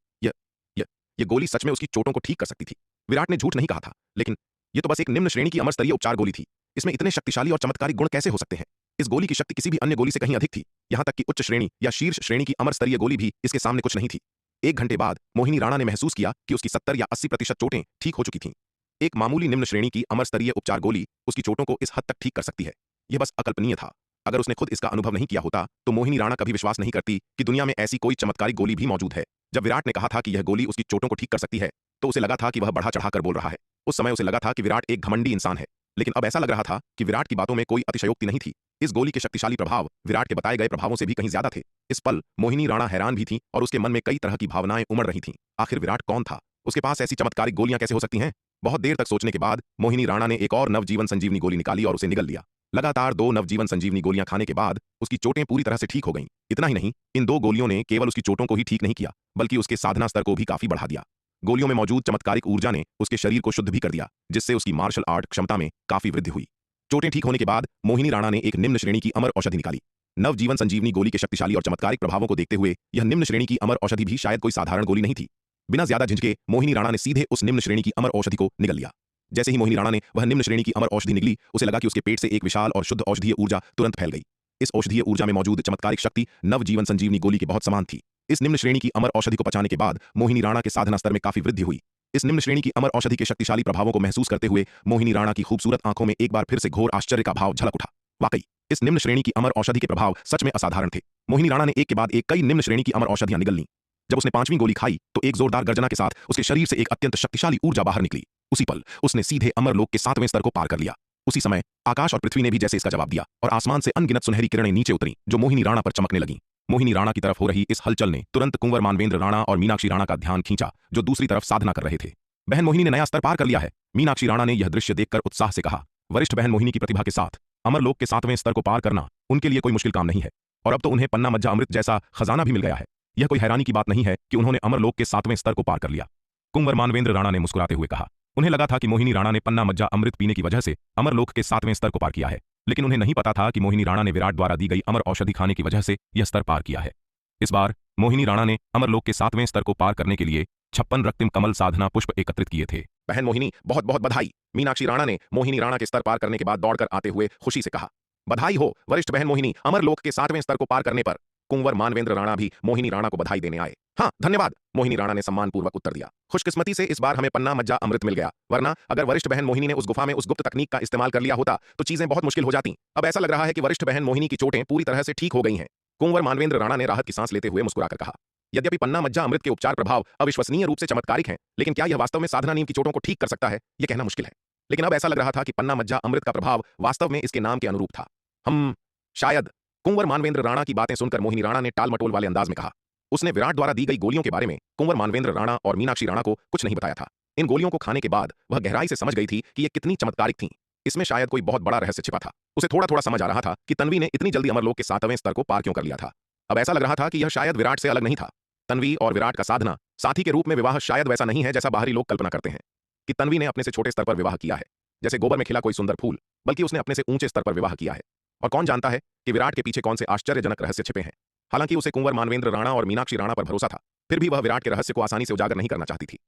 यह गोली सच में उसकी चोटों को ठीक कर सकती थी। विराट ने झूठ नहीं कहा था, लेकिन यह तो बस एक निम्न श्रेणी की अमर स्तरीय उपचार गोली थी। इसमें इतने शक्तिशाली और चमत्कारिक गुण कैसे हो सकते हैं? इस गोली की शक्ति किसी भी अन्य गोली से कहीं अधिक थी। यहां तक कि उच्च श्रेणी या शीर्ष श्रेणी की अमर स्तरीय गोली भी इसके सामने कुछ नहीं थी। एक घंटे बाद मोहिनी राणा ने महसूस किया कि उसकी 70 या 80% चोटें ठीक हो चुकी थीं। एक मामूली निम्न श्रेणी की अमर स्तरीय उपचार गोली उसकी चोटों को इस हद तक ठीक कर सकती है। यह बस अकल्पनीय था। अगर उसने खुद इसका अनुभव नहीं किया होता तो मोहिनी राणा कभी विश्वास नहीं करती कि दुनिया में ऐसी कोई चमत्कारिक गोली भी मौजूद है। जब विराट ने कहा था कि यह गोली उसकी चोटों को ठीक कर सकती है, तो उसे लगा था कि वह बढ़ा चढ़ाकर बोल रहा है। उस समय उसे लगा था कि विराट एक घमंडी इंसान है, लेकिन अब ऐसा लग रहा था कि विराट की बातों में कोई अतिशयोक्ति नहीं थी। इस गोली के शक्तिशाली प्रभाव विराट के बताए गए प्रभावों से भी कहीं ज्यादा थे। इस पल मोहिनी राणा हैरान भी थी और उसके मन में कई तरह की भावनाएं उमड़ रही थीं। आखिर विराट कौन था? उसके पास ऐसी चमत्कारिक गोलियां कैसे हो सकती हैं? बहुत देर तक सोचने के बाद मोहिनी राणा ने एक और नवजीवन संजीवनी गोली निकाली और उसे निगल लिया। लगातार 2 नवजीवन संजीवनी गोलियां खाने के बाद उसकी चोटें पूरी तरह से ठीक हो गईं। इतना ही नहीं, इन 2 गोलियों ने केवल उसकी चोटों को ही ठीक नहीं किया, बल्कि उसके साधना स्तर को भी काफी बढ़ा दिया। गोलियों में मौजूद चमत्कारिक ऊर्जा ने उसके शरीर को शुद्ध भी कर दिया, जिससे उसकी मार्शल आर्ट क्षमता में काफी वृद्धि हुई। चोटें ठीक होने के बाद मोहिनी राणा ने एक निम्न श्रेणी की अमर औषधि निकाली। नवजीवन संजीवनी गोली के शक्तिशाली और चमत्कारिक प्रभावों को देखते हुए यह निम्न श्रेणी की अमर औषधि भी शायद कोई साधारण गोली नहीं थी। बिना ज्यादा झिझके मोहिनी राणा ने सीधे उस निम्न श्रेणी की अमर औषधि को निगल लिया। जैसे ही मोहिनी राणा ने वह निम्न श्रेणी की अमर औषधि निगली, उसे लगा कि उसके पेट से एक विशाल और शुद्ध औषधीय ऊर्जा तुरंत फैल गई। इस औषधीय ऊर्जा में मौजूद चमत्कारिक शक्ति नवजीवन संजीवनी गोली के बहुत समान थी। इस निम्न श्रेणी की अमर औषधि को पचाने के बाद मोहिनी राणा के साधना स्तर में काफी वृद्धि हुई। इस निम्न श्रेणी की अमर औषधि के शक्तिशाली प्रभावों को महसूस करते हुए मोहिनी राणा की खूबसूरत आंखों में एक बार फिर से घोर आश्चर्य का भाव झलक उठा। वाकई इस निम्न श्रेणी की अमर औषधि के प्रभाव सच में असाधारण थे। मोहिनी राणा ने एक के बाद एक कई निम्न श्रेणी की अमर औषधियां निगल लीं। जब उसने 5वीं गोली खाई तो एक जोरदार गर्जना के साथ उसके शरीर से एक अत्यंत शक्तिशाली ऊर्जा बाहर निकली। उसी पल उसने सीधे अमरलोक के 7वें स्तर को पार कर लिया। उसी समय आकाश और पृथ्वी ने भी जैसे इसका जवाब दिया और आसमान से अनगिनत सुनहरी किरणें नीचे उतरी जो मोहिनी राणा पर चमकने लगीं। मोहिनी राणा की तरफ हो रही इस हलचल ने तुरंत कुंवर मानवेंद्र राणा और मीनाक्षी राणा का ध्यान खींचा, जो दूसरी तरफ साधना कर रहे थे। बहन मोहिनी ने नया स्तर पार कर लिया है, मीनाक्षी राणा ने यह दृश्य देखकर उत्साह से कहा। वरिष्ठ बहन मोहिनी की प्रतिभा के साथ अमरलोक के 7वें स्तर को पार करना उनके लिए कोई मुश्किल काम नहीं है, और अब तो उन्हें पन्ना मज्जा अमृत जैसा खजाना भी मिल गया है। यह कोई हैरानी की बात नहीं है कि उन्होंने अमरलोक के 7वें स्तर को पार कर लिया। कुंवर मानवेंद्र राणा ने मुस्कुराते हुए कहा। उन्हें लगा था कि मोहिनी राणा ने पन्ना मज्जा अमृत पीने की वजह से अमरलोक के 7वें स्तर को पार किया है, लेकिन उन्हें नहीं पता था कि मोहिनी राणा ने विराट द्वारा दी गई अमर औषधि खाने की वजह से यह स्तर पार किया है। इस बार मोहिनी राणा ने अमरलोक के 7वें स्तर को पार करने के लिए 56 रक्तिम कमल साधना पुष्प एकत्रित किए थे। बहन मोहिनी, बहुत बहुत बधाई, मीनाक्षी राणा ने मोहिनी राणा के स्तर पार करने के बाद दौड़कर आते हुए खुशी से कहा। बधाई हो वरिष्ठ बहन मोहिनी, अमरलोक के 7वें स्तर को पार करने पर। कुंवर मानवेंद्र राणा भी मोहिनी राणा को बधाई देने आए। हाँ धन्यवाद, मोहिनी राणा ने सम्मानपूर्वक उत्तर दिया। खुशकिस्मती से इस बार हमें पन्ना मज्जा अमृत मिल गया, वरना अगर वरिष्ठ बहन मोहिनी ने उस गुफा में उस गुप्त तकनीक का इस्तेमाल कर लिया होता तो चीजें बहुत मुश्किल हो जाती। अब ऐसा लग रहा है कि वरिष्ठ बहन मोहिनी की चोटें पूरी तरह से ठीक हो गई हैं। कुंवर मानवेंद्र राणा ने राहत की सांस लेते हुए मुस्कुराकर कहा। यद्यपि पन्ना मज्जा अमृत के उपचार प्रभाव अविश्वसनीय रूप से चमत्कारिक हैं, लेकिन क्या यह वास्तव में साधना नीम की चोटों को ठीक कर सकता है, यह कहना मुश्किल है। लेकिन अब ऐसा लग रहा था कि पन्ना मज्जा अमृत का प्रभाव वास्तव में इसके नाम के अनुरूप था। हम शायद। कुंवर मानवेंद्र राणा की बातें सुनकर मोहिनी राणा ने टाल मटोल वाले अंदाज में कहा। उसने विराट द्वारा दी गई गोलियों के बारे में कुंवर मानवेंद्र राणा और मीनाक्षी राणा को कुछ नहीं बताया था। इन गोलियों को खाने के बाद वह गहराई से समझ गई थी कि ये कितनी चमत्कारिक थीं। इसमें शायद कोई बहुत बड़ा रहस्य छिपा था। उसे थोड़ा थोड़ा समझ आ रहा था कि तन्वी ने इतनी जल्दी अमरलोक के 7वें स्तर को पार क्यों कर लिया था। अब ऐसा लग रहा था कि यह शायद विराट से अलग नहीं था। तन्वी और विराट का साधना साथी के रूप में विवाह शायद वैसा नहीं है जैसा बाहरी लोग कल्पना करते हैं कि तन्वी ने अपने से छोटे स्तर पर विवाह किया है, जैसे गोबर में खिला कोई सुंदर फूल, बल्कि उसने अपने से ऊंचे स्तर पर विवाह किया है। और कौन जानता है कि विराट के पीछे कौन से आश्चर्यजनक रहस्य छिपे हैं। हालांकि उसे कुंवर मानवेंद्र राणा और मीनाक्षी राणा पर भरोसा था, फिर भी वह विराट के रहस्य को आसानी से उजागर नहीं करना चाहती थी।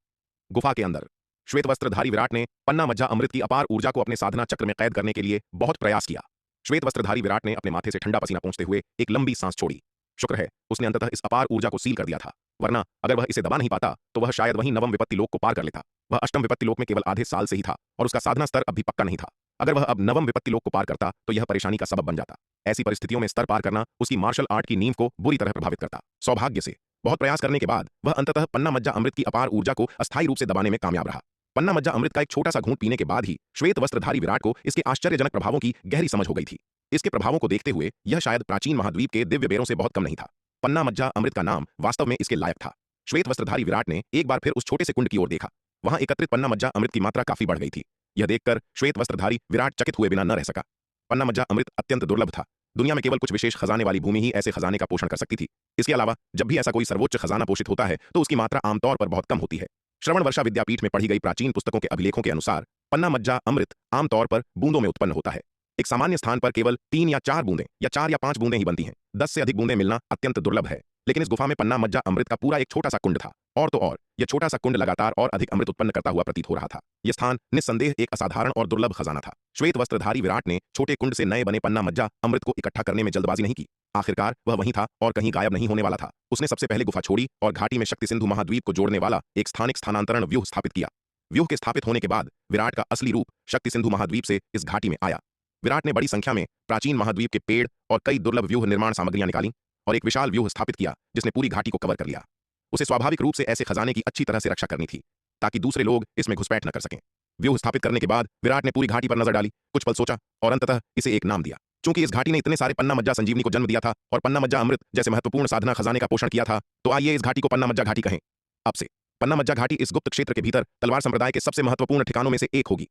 गुफा के अंदर श्वेत वस्त्रधारी विराट ने पन्ना मज्जा अमृत की अपार ऊर्जा को अपने साधना चक्र में कैद करने के लिए बहुत प्रयास किया। श्वेत वस्त्रधारी विराट ने अपने माथे से ठंडा पसीना पोंछते हुए एक लंबी सांस छोड़ी। शुक्र है उसने अंततः इस अपार ऊर्जा को सील कर दिया था, वरना अगर वह इसे दबा नहीं पाता तो वह शायद वहीं नवम विपत्ति लोक को पार कर लेता। वह अष्टम विपत्ति लोक में केवल आधे साल से ही था और उसका साधना स्तर अब भी पक्का नहीं था। अगर वह अब नवम विपत्ति लोक को पार करता तो यह परेशानी का सबब बन जाता। ऐसी परिस्थितियों में स्तर पार करना उसकी मार्शल आर्ट की नींव को बुरी तरह प्रभावित करता। सौभाग्य से बहुत प्रयास करने के बाद वह अंततः पन्ना मज्जा अमृत की अपार ऊर्जा को अस्थायी रूप से दबाने में कामयाब रहा। पन्ना मज्जा अमृत का एक छोटा सा घूंट पीने के बाद ही श्वेत वस्त्रधारी विराट को इसके आश्चर्यजनक प्रभावों की गहरी समझ हो गई थी। इसके प्रभावों को देखते हुए यह शायद प्राचीन महाद्वीप के दिव्य बेरों से बहुत कम नहीं था। पन्ना मज्जा अमृत का नाम वास्तव में इसके लायक था। श्वेत वस्त्रधारी विराट ने एक बार फिर उस छोटे से कुंड की ओर देखा। वहां एकत्रित पन्ना मज्जा अमृत की मात्रा काफी बढ़ गई थी। यह देखकर श्वेत वस्त्रधारी विराट चकित हुए बिना न रह सका। पन्ना मज्जा अमृत अत्यंत दुर्लभ था। दुनिया में केवल कुछ विशेष खजाने वाली भूमि ही ऐसे खजाने का पोषण कर सकती थी। इसके अलावा जब भी ऐसा कोई सर्वोच्च खजाना पोषित होता है तो उसकी मात्रा आमतौर पर बहुत कम होती है। श्रवण वर्षा विद्यापीठ में पढ़ी गई प्राचीन पुस्तकों के अभिलेखों के अनुसार पन्ना मज्जा अमृत आमतौर पर बूंदों में उत्पन्न होता है। एक सामान्य स्थान पर केवल 3 या 4 बूंदें या 4 या 5 बूंदें ही बनती हैं। 10 से अधिक बूंदें मिलना अत्यंत दुर्लभ है। लेकिन इस गुफा में पन्ना मज्जा अमृत का पूरा एक छोटा सा कुंड था। और तो और यह छोटा सा कुंड लगातार और अधिक अमृत उत्पन्न करता हुआ प्रतीत हो रहा था। यह स्थान निस्संदेह एक असाधारण और दुर्लभ खजाना था। श्वेत वस्त्रधारी विराट ने छोटे कुंड से नए बने पन्ना मज्जा अमृत को इकट्ठा करने में जल्दबाजी नहीं की। आखिरकार वह वहीं था और कहीं गायब नहीं होने वाला था। उसने सबसे पहले गुफा छोड़ी और घाटी में शक्ति सिंधु महाद्वीप को जोड़ने वाला एक स्थानिक स्थानांतरण व्यूह स्थापित किया। व्यूह के स्थापित होने के बाद विराट का असली रूप शक्ति सिंधु महाद्वीप से इस घाटी में आया। विराट ने बड़ी संख्या में प्राचीन महाद्वीप के पेड़ और कई दुर्लभ व्यूह निर्माण सामग्रियां निकाली और एक विशाल व्यूह स्थापित किया जिसने पूरी घाटी को कवर कर लिया। उसे स्वाभाविक रूप से ऐसे खजाने की अच्छी तरह से रक्षा करनी थी ताकि दूसरे लोग इसमें घुसपैठ न कर सकें। व्यूह स्थापित करने के बाद विराट ने पूरी घाटी पर नजर डाली, कुछ पल सोचा और अंततः इसे एक नाम दिया। चूंकि इस घाटी ने इतने सारे पन्ना मज्जा संजीवनी को जन्म दिया था और पन्ना मज्जा अमृत जैसे महत्वपूर्ण साधना खजाने का पोषण किया था, तो आइए इस घाटी को पन्ना मज्जा घाटी कहें। अब से पन्ना मज्जा घाटी इस गुप्त क्षेत्र के भीतर तलवार संप्रदाय के सबसे महत्वपूर्ण ठिकानों में से एक होगी।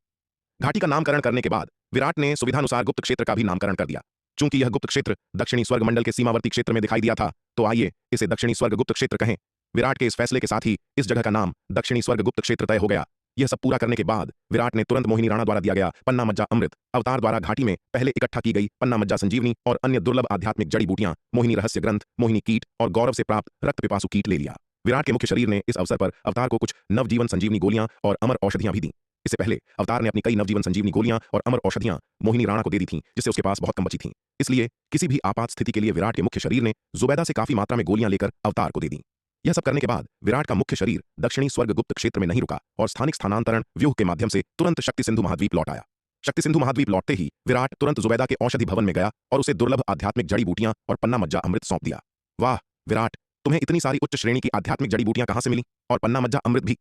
घाटी का नामकरण करने के बाद विराट ने सुविधानुसार गुप्त क्षेत्र का भी नामकरण कर दिया। चूंकि यह गुप्त क्षेत्र दक्षिणी स्वर्ग मंडल के सीमावर्ती क्षेत्र में दिखाई दिया था, तो आइए इसे दक्षिणी स्वर्ग गुप्त क्षेत्र कहें। विराट के इस फैसले के साथ ही इस जगह का नाम दक्षिणी स्वर्ग गुप्त क्षेत्र तय हो गया। यह सब पूरा करने के बाद विराट ने तुरंत मोहिनी राणा द्वारा दिया गया पन्ना मज्जा अमृत, अवतार द्वारा घाटी में पहले इकट्ठा की गई पन्ना मज्जा संजीवनी और अन्य दुर्लभ आध्यात्मिक जड़ी बूटियां, मोहिनी रहस्य ग्रंथ, मोहिनी कीट और गौरव से प्राप्त रक्त पिपासु कीट ले लिया। विराट के मुख्य शरीर ने इस अवसर पर अवतार को कुछ नवजीवन संजीवनी गोलियां और अमर औषधियां भी दी। इससे पहले अवतार ने अपनी कई नवजीवन संजीवनी गोलियां और अमर औषधियां मोहिनी राणा को दे दी थीं, जिससे उसके पास बहुत कम बची थीं। इसलिए किसी भी आपात स्थिति के लिए विराट के मुख्य शरीर ने जुबैदा से काफी मात्रा में गोलियां लेकर अवतार को दे दी। यह सब करने के बाद विराट का मुख्य शरीर दक्षिणी स्वर्ग गुप्त क्षेत्र में नहीं रुका और स्थानिक स्थानांतरण व्यूह के माध्यम से तुरंत शक्ति सिंधु महाद्वीप लौट आया। शक्ति सिंधु महाद्वीप लौटते ही विराट तुरंत जुबैदा के औषधि भवन में गया और उसे दुर्लभ आध्यात्मिक जड़ी बूटियां और पन्ना मज्जा अमृत सौंप दिया। वाह विराट, तुम्हें इतनी सारी उच्च श्रेणी की आध्यात्मिक जड़ी बूटियां कहां से मिली, और पन्ना मज्जा अमृत भी?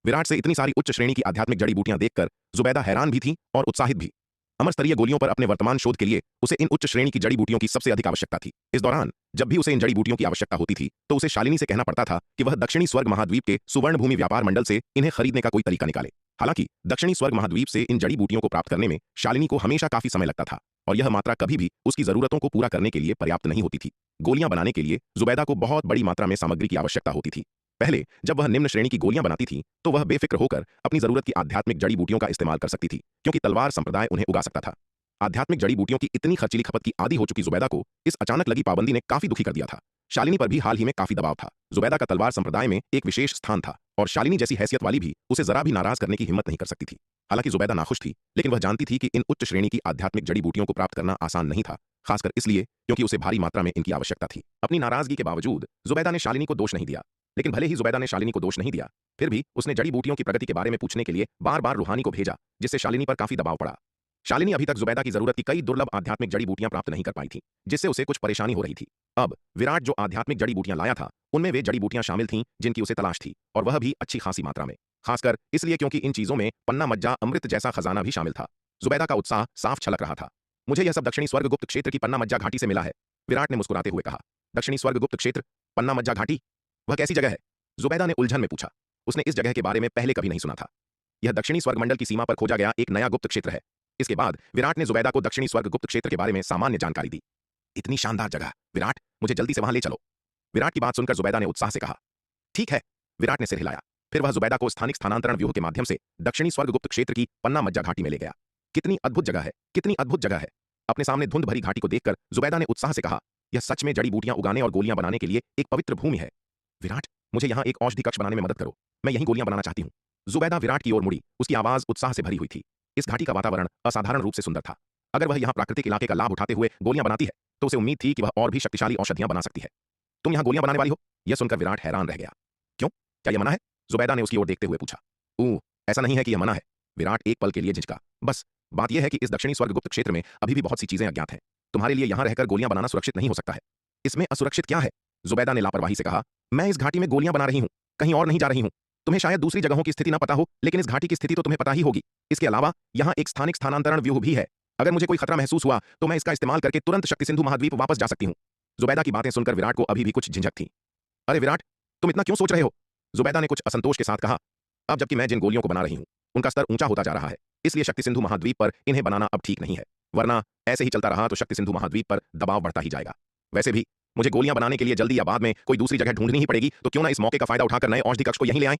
विराट से इतनी सारी उच्च श्रेणी की आध्यात्मिक जड़ी बूटियां देखकर जुबैदा हैरान भी थी और उत्साहित भी। अमर स्तरीय गोलियों पर अपने वर्तमान शोध के लिए उसे इन उच्च श्रेणी की जड़ी बूटियों की सबसे अधिक आवश्यकता थी। इस दौरान जब भी उसे इन जड़ी बूटियों की आवश्यकता होती थी तो उसे शालिनी से कहना पड़ता था कि वह दक्षिणी स्वर्ग महाद्वीप के सुवर्ण भूमि व्यापार मंडल से इन्हें खरीदने का कोई तरीका निकाले। हालांकि दक्षिणी स्वर्ग महाद्वीप से इन जड़ी बूटियों को प्राप्त करने में शालिनी को हमेशा काफी समय लगता था और यह मात्रा कभी भी उसकी जरूरतों को पूरा करने के लिए पर्याप्त नहीं होती थी। गोलियां बनाने के लिए जुबैदा को बहुत बड़ी मात्रा में सामग्री की आवश्यकता होती थी। पहले जब वह निम्न श्रेणी की गोलियां बनाती थी तो वह बेफिक्र होकर अपनी जरूरत की आध्यात्मिक जड़ी बूटियों का इस्तेमाल कर सकती थी, क्योंकि तलवार संप्रदाय उन्हें उगा सकता था। आध्यात्मिक जड़ी बूटियों की इतनी खर्चीली खपत की आदी हो चुकी जुबैदा को इस अचानक लगी पाबंदी ने काफी दुखी कर दिया था। शालिनी पर भी हाल ही में काफी दबाव था। जुबैदा का तलवार संप्रदाय में एक विशेष स्थान था और शालिनी जैसी हैसियत वाली भी उसे जरा भी नाराज करने की हिम्मत नहीं कर सकती थी। हालांकि जुबैदा नाखुश थी, लेकिन वह जानती थी कि इन उच्च श्रेणी की आध्यात्मिक जड़ी बूटियों को प्राप्त करना आसान नहीं था, खासकर इसलिए क्योंकि उसे भारी मात्रा में इनकी आवश्यकता थी। अपनी नाराजगी के बावजूद जुबैदा ने शालिनी को दोष नहीं दिया, लेकिन भले ही जुबैदा ने शालिनी को दोष नहीं दिया, फिर भी उसने जड़ी बूटियों की प्रगति के बारे में पूछने के लिए बार बार रूहानी को भेजा, जिससे शालिनी पर काफी दबाव पड़ा। शालिनी अभी तक जुबैदा की जरूरत की कई दुर्लभ आध्यात्मिक जड़ी बूटियां प्राप्त नहीं कर पाई थी, जिससे उसे कुछ परेशानी हो रही थी। अब विराट जो आध्यात्मिक जड़ी बूटियां लाया था उनमें वे जड़ी बूटियां शामिल थीं जिनकी उसे तलाश थी, और वह भी अच्छी खासी मात्रा में। खासकर इसलिए क्योंकि इन चीजों में पन्ना मज्जा अमृत जैसा खजाना भी शामिल था। जुबैदा का उत्साह साफ छलक रहा था। मुझे यह सब दक्षिणी स्वर्गगुप्त क्षेत्र की पन्ना मज्जा घाटी से मिला है, विराट ने मुस्कुराते हुए कहा। दक्षिणी स्वर्गगुप्त क्षेत्र, पन्ना मज्जा घाटी, वह कैसी जगह है? जुबैदा ने उलझन में पूछा। उसने इस जगह के बारे में पहले कभी नहीं सुना था। यह दक्षिणी स्वर्गमंडल की सीमा पर खोजा गया एक नया गुप्त क्षेत्र है। इसके बाद विराट ने जुबैदा को दक्षिणी स्वर्गगुप्त क्षेत्र के बारे में सामान्य जानकारी दी। इतनी शानदार जगह, विराट, मुझे जल्दी से वहां ले चलो। विराट की बात सुनकर जुबैदा ने उत्साह से कहा। ठीक है, विराट ने सिर हिलाया। फिर वह जुबैदा को स्थानिक स्थानांतरण व्यूह के माध्यम से दक्षिणी स्वर्गगुप्त क्षेत्र की पन्ना मज्जा घाटी में ले गया। कितनी अद्भुत जगह है, कितनी अद्भुत जगह है। अपने सामने धुंध भरी घाटी को देखकर जुबैदा ने उत्साह से कहा, यह सच में जड़ी बूटियां उगाने और गोलियां बनाने के लिए एक पवित्र भूमि है। विराट, मुझे यहां एक औषधि कक्ष बनाने में मदद करो, मैं यहीं गोलियां बनाना चाहती हूं। जुबैदा विराट की ओर मुड़ी, उसकी आवाज उत्साह से भरी हुई थी। इस घाटी का वातावरण असाधारण रूप से सुंदर था। अगर वह यहां प्राकृतिक इलाके का लाभ उठाते हुए गोलियां बनाती है तो उसे उम्मीद थी कि वह और भी शक्तिशाली औषधियां बना सकती है। तुम यहां गोलियां बनाने वाली हो? यह सुनकर विराट हैरान रह गया। क्यों, क्या यह मना है? जुबैदा ने उसकी ओर देखते हुए पूछा। ऐसा नहीं है कि यह मना है। विराट एक पल के लिए झिझका। बस बात यह है कि इस दक्षिणी स्वर्गगुप्त क्षेत्र में अभी भी बहुत सी चीजें अज्ञात हैं। तुम्हारे लिए यहां रहकर गोलियां बनाना सुरक्षित नहीं हो सकता है। इसमें असुरक्षित क्या है? जुबैदा ने लापरवाही से कहा। मैं इस घाटी में गोलियां बना रही हूं, कहीं और नहीं जा रही हूं। तुम्हें शायद दूसरी जगहों की स्थिति ना पता हो, लेकिन इस घाटी की स्थिति तो तुम्हें पता ही होगी। इसके अलावा यहां एक स्थानिक स्थानांतरण व्यूह भी है। अगर मुझे कोई खतरा महसूस हुआ तो मैं इसका इस्तेमाल करके तुरंत शक्ति सिंधु महाद्वीप वापस जा सकती हूं। जुबैदा की बातें सुनकर विराट को अभी भी कुछ झिझक थी। अरे विराट, तुम इतना क्यों सोच रहे हो? जुबैदा ने कुछ असंतोष के साथ कहा। अब जबकि मैं जिन गोलियों को बना रही हूं उनका स्तर ऊंचा होता जा रहा है, इसलिए शक्ति सिंधु महाद्वीप पर इन्हें बनाना अब ठीक नहीं है, वरना ऐसे ही चलता रहा तो शक्ति सिंधु महाद्वीप पर दबाव बढ़ता ही जाएगा। वैसे भी मुझे गोलियां बनाने के लिए जल्दी या बाद में कोई दूसरी जगह ढूंढनी ही पड़ेगी, तो क्यों ना इस मौके का फायदा उठाकर नए औषधि कक्ष को यहीं ले आएं।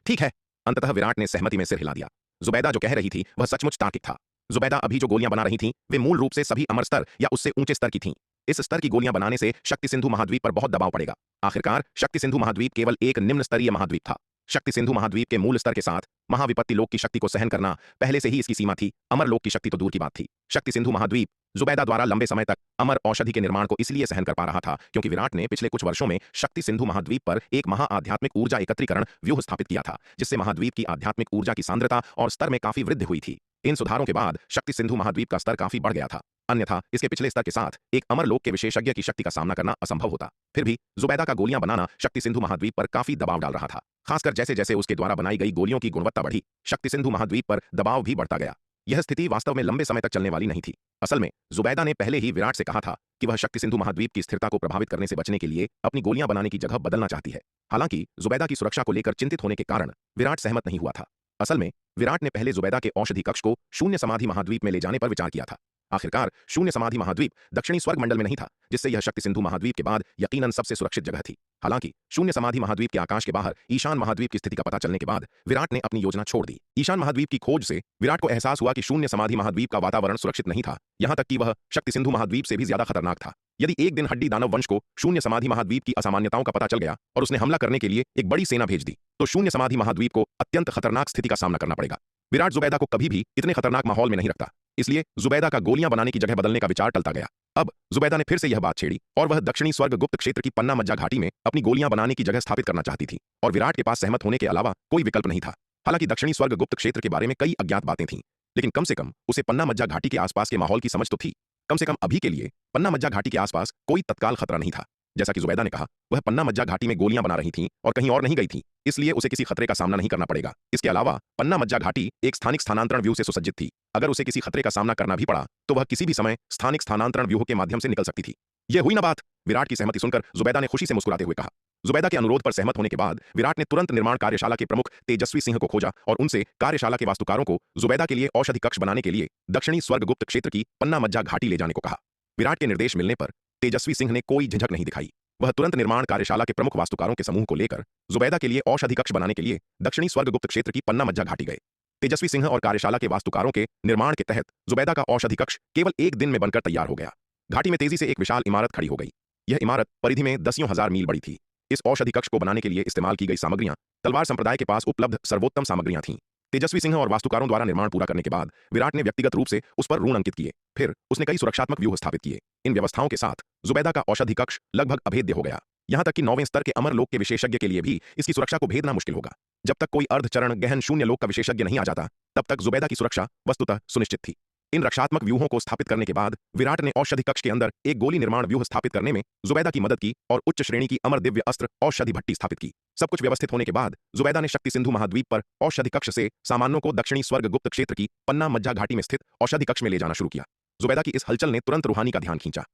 ठीक है। अंततः विराट ने सहमति में सिर हिला दिया। जुबैदा जो कह रही थी वह सचमुच तार्किक था। जुबैदा अभी जो गोलियां बना रही थीं वे मूल रूप से सभी अमर स्तर या उससे ऊंचे स्तर की थीं। इस स्तर की गोलियां बनाने से शक्ति सिंधु महाद्वीप पर बहुत दबाव पड़ेगा। आखिरकार शक्ति सिंधु महाद्वीप केवल एक निम्न स्तरीय महाद्वीप था। शक्ति सिंधु महाद्वीप के मूल स्तर के साथ महाविपत्ति लोक की शक्ति को सहन करना पहले से ही इसकी सीमा थी। अमर लोक की शक्ति तो दूर की बात थी। शक्ति सिंधु महाद्वीप जुबैदा द्वारा लंबे समय तक अमर औषधि के निर्माण को इसलिए सहन कर पा रहा था क्योंकि विराट ने पिछले कुछ वर्षों में शक्ति सिंधु महाद्वीप पर एक महा आध्यात्मिक ऊर्जा एकत्रीकरण व्यूह स्थापित किया था, जिससे महाद्वीप की आध्यात्मिक ऊर्जा की सांद्रता और स्तर में काफी वृद्धि हुई थी। इन सुधारों के बाद शक्ति सिंधु महाद्वीप का स्तर काफी बढ़ गया था, अन्यथा इसके पिछले स्तर के साथ एक अमर लोक के विशेषज्ञ की शक्ति का सामना करना असंभव होता। फिर भी जुबैदा का गोलियां बनाना शक्ति सिंधु महाद्वीप पर काफी दबाव डाल रहा था। खासकर जैसे जैसे उसके द्वारा बनाई गई गोलियों की गुणवत्ता बढ़ी, शक्ति सिंधु महाद्वीप पर दबाव भी बढ़ता गया। यह स्थिति वास्तव में लंबे समय तक चलने वाली नहीं थी। असल में जुबैदा ने पहले ही विराट से कहा था कि वह शक्ति सिंधु महाद्वीप की स्थिरता को प्रभावित करने से बचने के लिए अपनी गोलियां बनाने की जगह बदलना चाहती है। हालांकि जुबैदा की सुरक्षा को लेकर चिंतित होने के कारण विराट सहमत नहीं हुआ था। असल में विराट ने पहले जुबैदा के औषधि कक्ष को शून्य समाधि महाद्वीप में ले जाने पर विचार किया था। आखिरकार शून्य समाधि महाद्वीप दक्षिणी स्वर्ग मंडल में नहीं था, जिससे यह शक्ति सिंधु महाद्वीप के बाद यकीनन सबसे सुरक्षित जगह थी। हालांकि शून्य समाधि महाद्वीप के आकाश के बाहर ईशान महाद्वीप की स्थिति का पता चलने के बाद विराट ने अपनी योजना छोड़ दी। ईशान महाद्वीप की खोज से विराट को एहसास हुआ कि शून्य समाधि महाद्वीप का वातावरण सुरक्षित नहीं था, यहां तक कि वह शक्ति सिंधु महाद्वीप से भी ज्यादा खतरनाक था। यदि एक दिन हड्डी दानव वंश को शून्य समाधि महाद्वीप की असामान्यताओं का पता चल गया और उसने हमला करने के लिए एक बड़ी सेना भेज दी, तो शून्य समाधि महाद्वीप को अत्यंत खतरनाक स्थिति का सामना करना पड़ेगा। विराट जुबैदा को कभी भी इतने खतरनाक माहौल में नहीं रखता, इसलिए जुबैदा का गोलियां बनाने की जगह बदलने का विचार टलता गया। अब जुबैदा ने फिर से यह बात छेड़ी और वह दक्षिणी स्वर्ग गुप्त क्षेत्र की पन्ना मज्जा घाटी में अपनी गोलियां बनाने की जगह स्थापित करना चाहती थी, और विराट के पास सहमत होने के अलावा कोई विकल्प नहीं था। हालांकि दक्षिणी स्वर्ग गुप्त क्षेत्र के बारे में कई अज्ञात बातें थीं, लेकिन कम से कम उसे पन्ना मज्जा घाटी के आसपास के माहौल की समझ तो थी। कम से कम अभी के लिए पन्ना मज्जा घाटी के आसपास कोई तत्काल खतरा नहीं था। जैसा कि जुबैदा ने कहा, वह पन्ना मज्जा घाटी में गोलियां बना रही थीं और कहीं और नहीं गई थीं, इसलिए उसे किसी खतरे का सामना नहीं करना पड़ेगा। इसके अलावा पन्ना मज्जा घाटी एक स्थानिक स्थानांतरण व्यूह से सुसज्जित थी। अगर उसे किसी खतरे का सामना करना भी पड़ा तो वह किसी भी समय स्थानिक स्थानांतरण व्यूह के माध्यम से निकल सकती थी। यह हुई ना बात। विराट की सहमति सुनकर जुबैदा ने खुशी से मुस्कुराते हुए कहा। जुबैदा के अनुरोध पर सहमत होने के बाद विराट ने तुरंत निर्माण कार्यशाला के प्रमुख तेजस्वी सिंह को खोजा और उनसे कार्यशाला के वास्तुकारों को जुबैदा के लिए औषधि कक्ष बनाने के लिए दक्षिणी स्वर्गगुप्त क्षेत्र की पन्ना मज्जा घाटी ले जाने को कहा। विराट के निर्देश मिलने पर तेजस्वी सिंह ने कोई झिझक नहीं दिखाई। वह तुरंत निर्माण कार्यशाला के प्रमुख वास्तुकारों के समूह को लेकर जुबैदा के लिए औषधि कक्ष बनाने के लिए दक्षिणी स्वर्गगुप्त क्षेत्र की पन्ना मज्जा घाटी गए। तेजस्वी सिंह और कार्यशाला के वास्तुकारों के निर्माण के तहत जुबैदा का औषधि कक्ष केवल एक दिन में बनकर तैयार हो गया। घाटी में तेजी से एक विशाल इमारत खड़ी हो गई। यह इमारत परिधि में दसियों हजार मील बड़ी थी। इस औषधि कक्ष को बनाने के लिए इस्तेमाल की गई सामग्रियां तलवार संप्रदाय के पास उपलब्ध सर्वोत्तम सामग्रियां थीं। तेजस्वी सिंह और वास्तुकारों द्वारा निर्माण पूरा करने के बाद विराट ने व्यक्तिगत रूप से उस पर ऋण अंकित किए। फिर उसने कई सुरक्षात्मक व्यूह स्थापित किए। इन व्यवस्थाओं के साथ जुबैदा का औषधि कक्ष लगभग अभेद्य हो गया। यहां तक कि 9वें स्तर के अमर लोक के विशेषज्ञ के लिए भी इसकी सुरक्षा को भेदना मुश्किल होगा। जब तक कोई अर्धचरण गहन शून्य लोक का विशेषज्ञ नहीं आ जाता, तब तक जुबैदा की सुरक्षा वस्तुतः सुनिश्चित थी। इन रक्षात्मक व्यूहों को स्थापित करने के बाद विराट ने औषधि कक्ष के अंदर एक गोली निर्माण व्यूह स्थापित करने में जुबैदा की मदद की और उच्च श्रेणी की अमर दिव्य अस्त्र औषधि भट्टी स्थापित की। सब कुछ व्यवस्थित होने के बाद जुबैदा ने शक्ति सिंधु महाद्वीप पर औषधि कक्ष से सामानों को दक्षिणी स्वर्गगुप्त क्षेत्र की पन्ना मज्जा घाटी में स्थित औषधि कक्ष में ले जाना शुरू किया। जुबैदा की इस हलचल ने तुरंत रूहानी का ध्यान खींचा।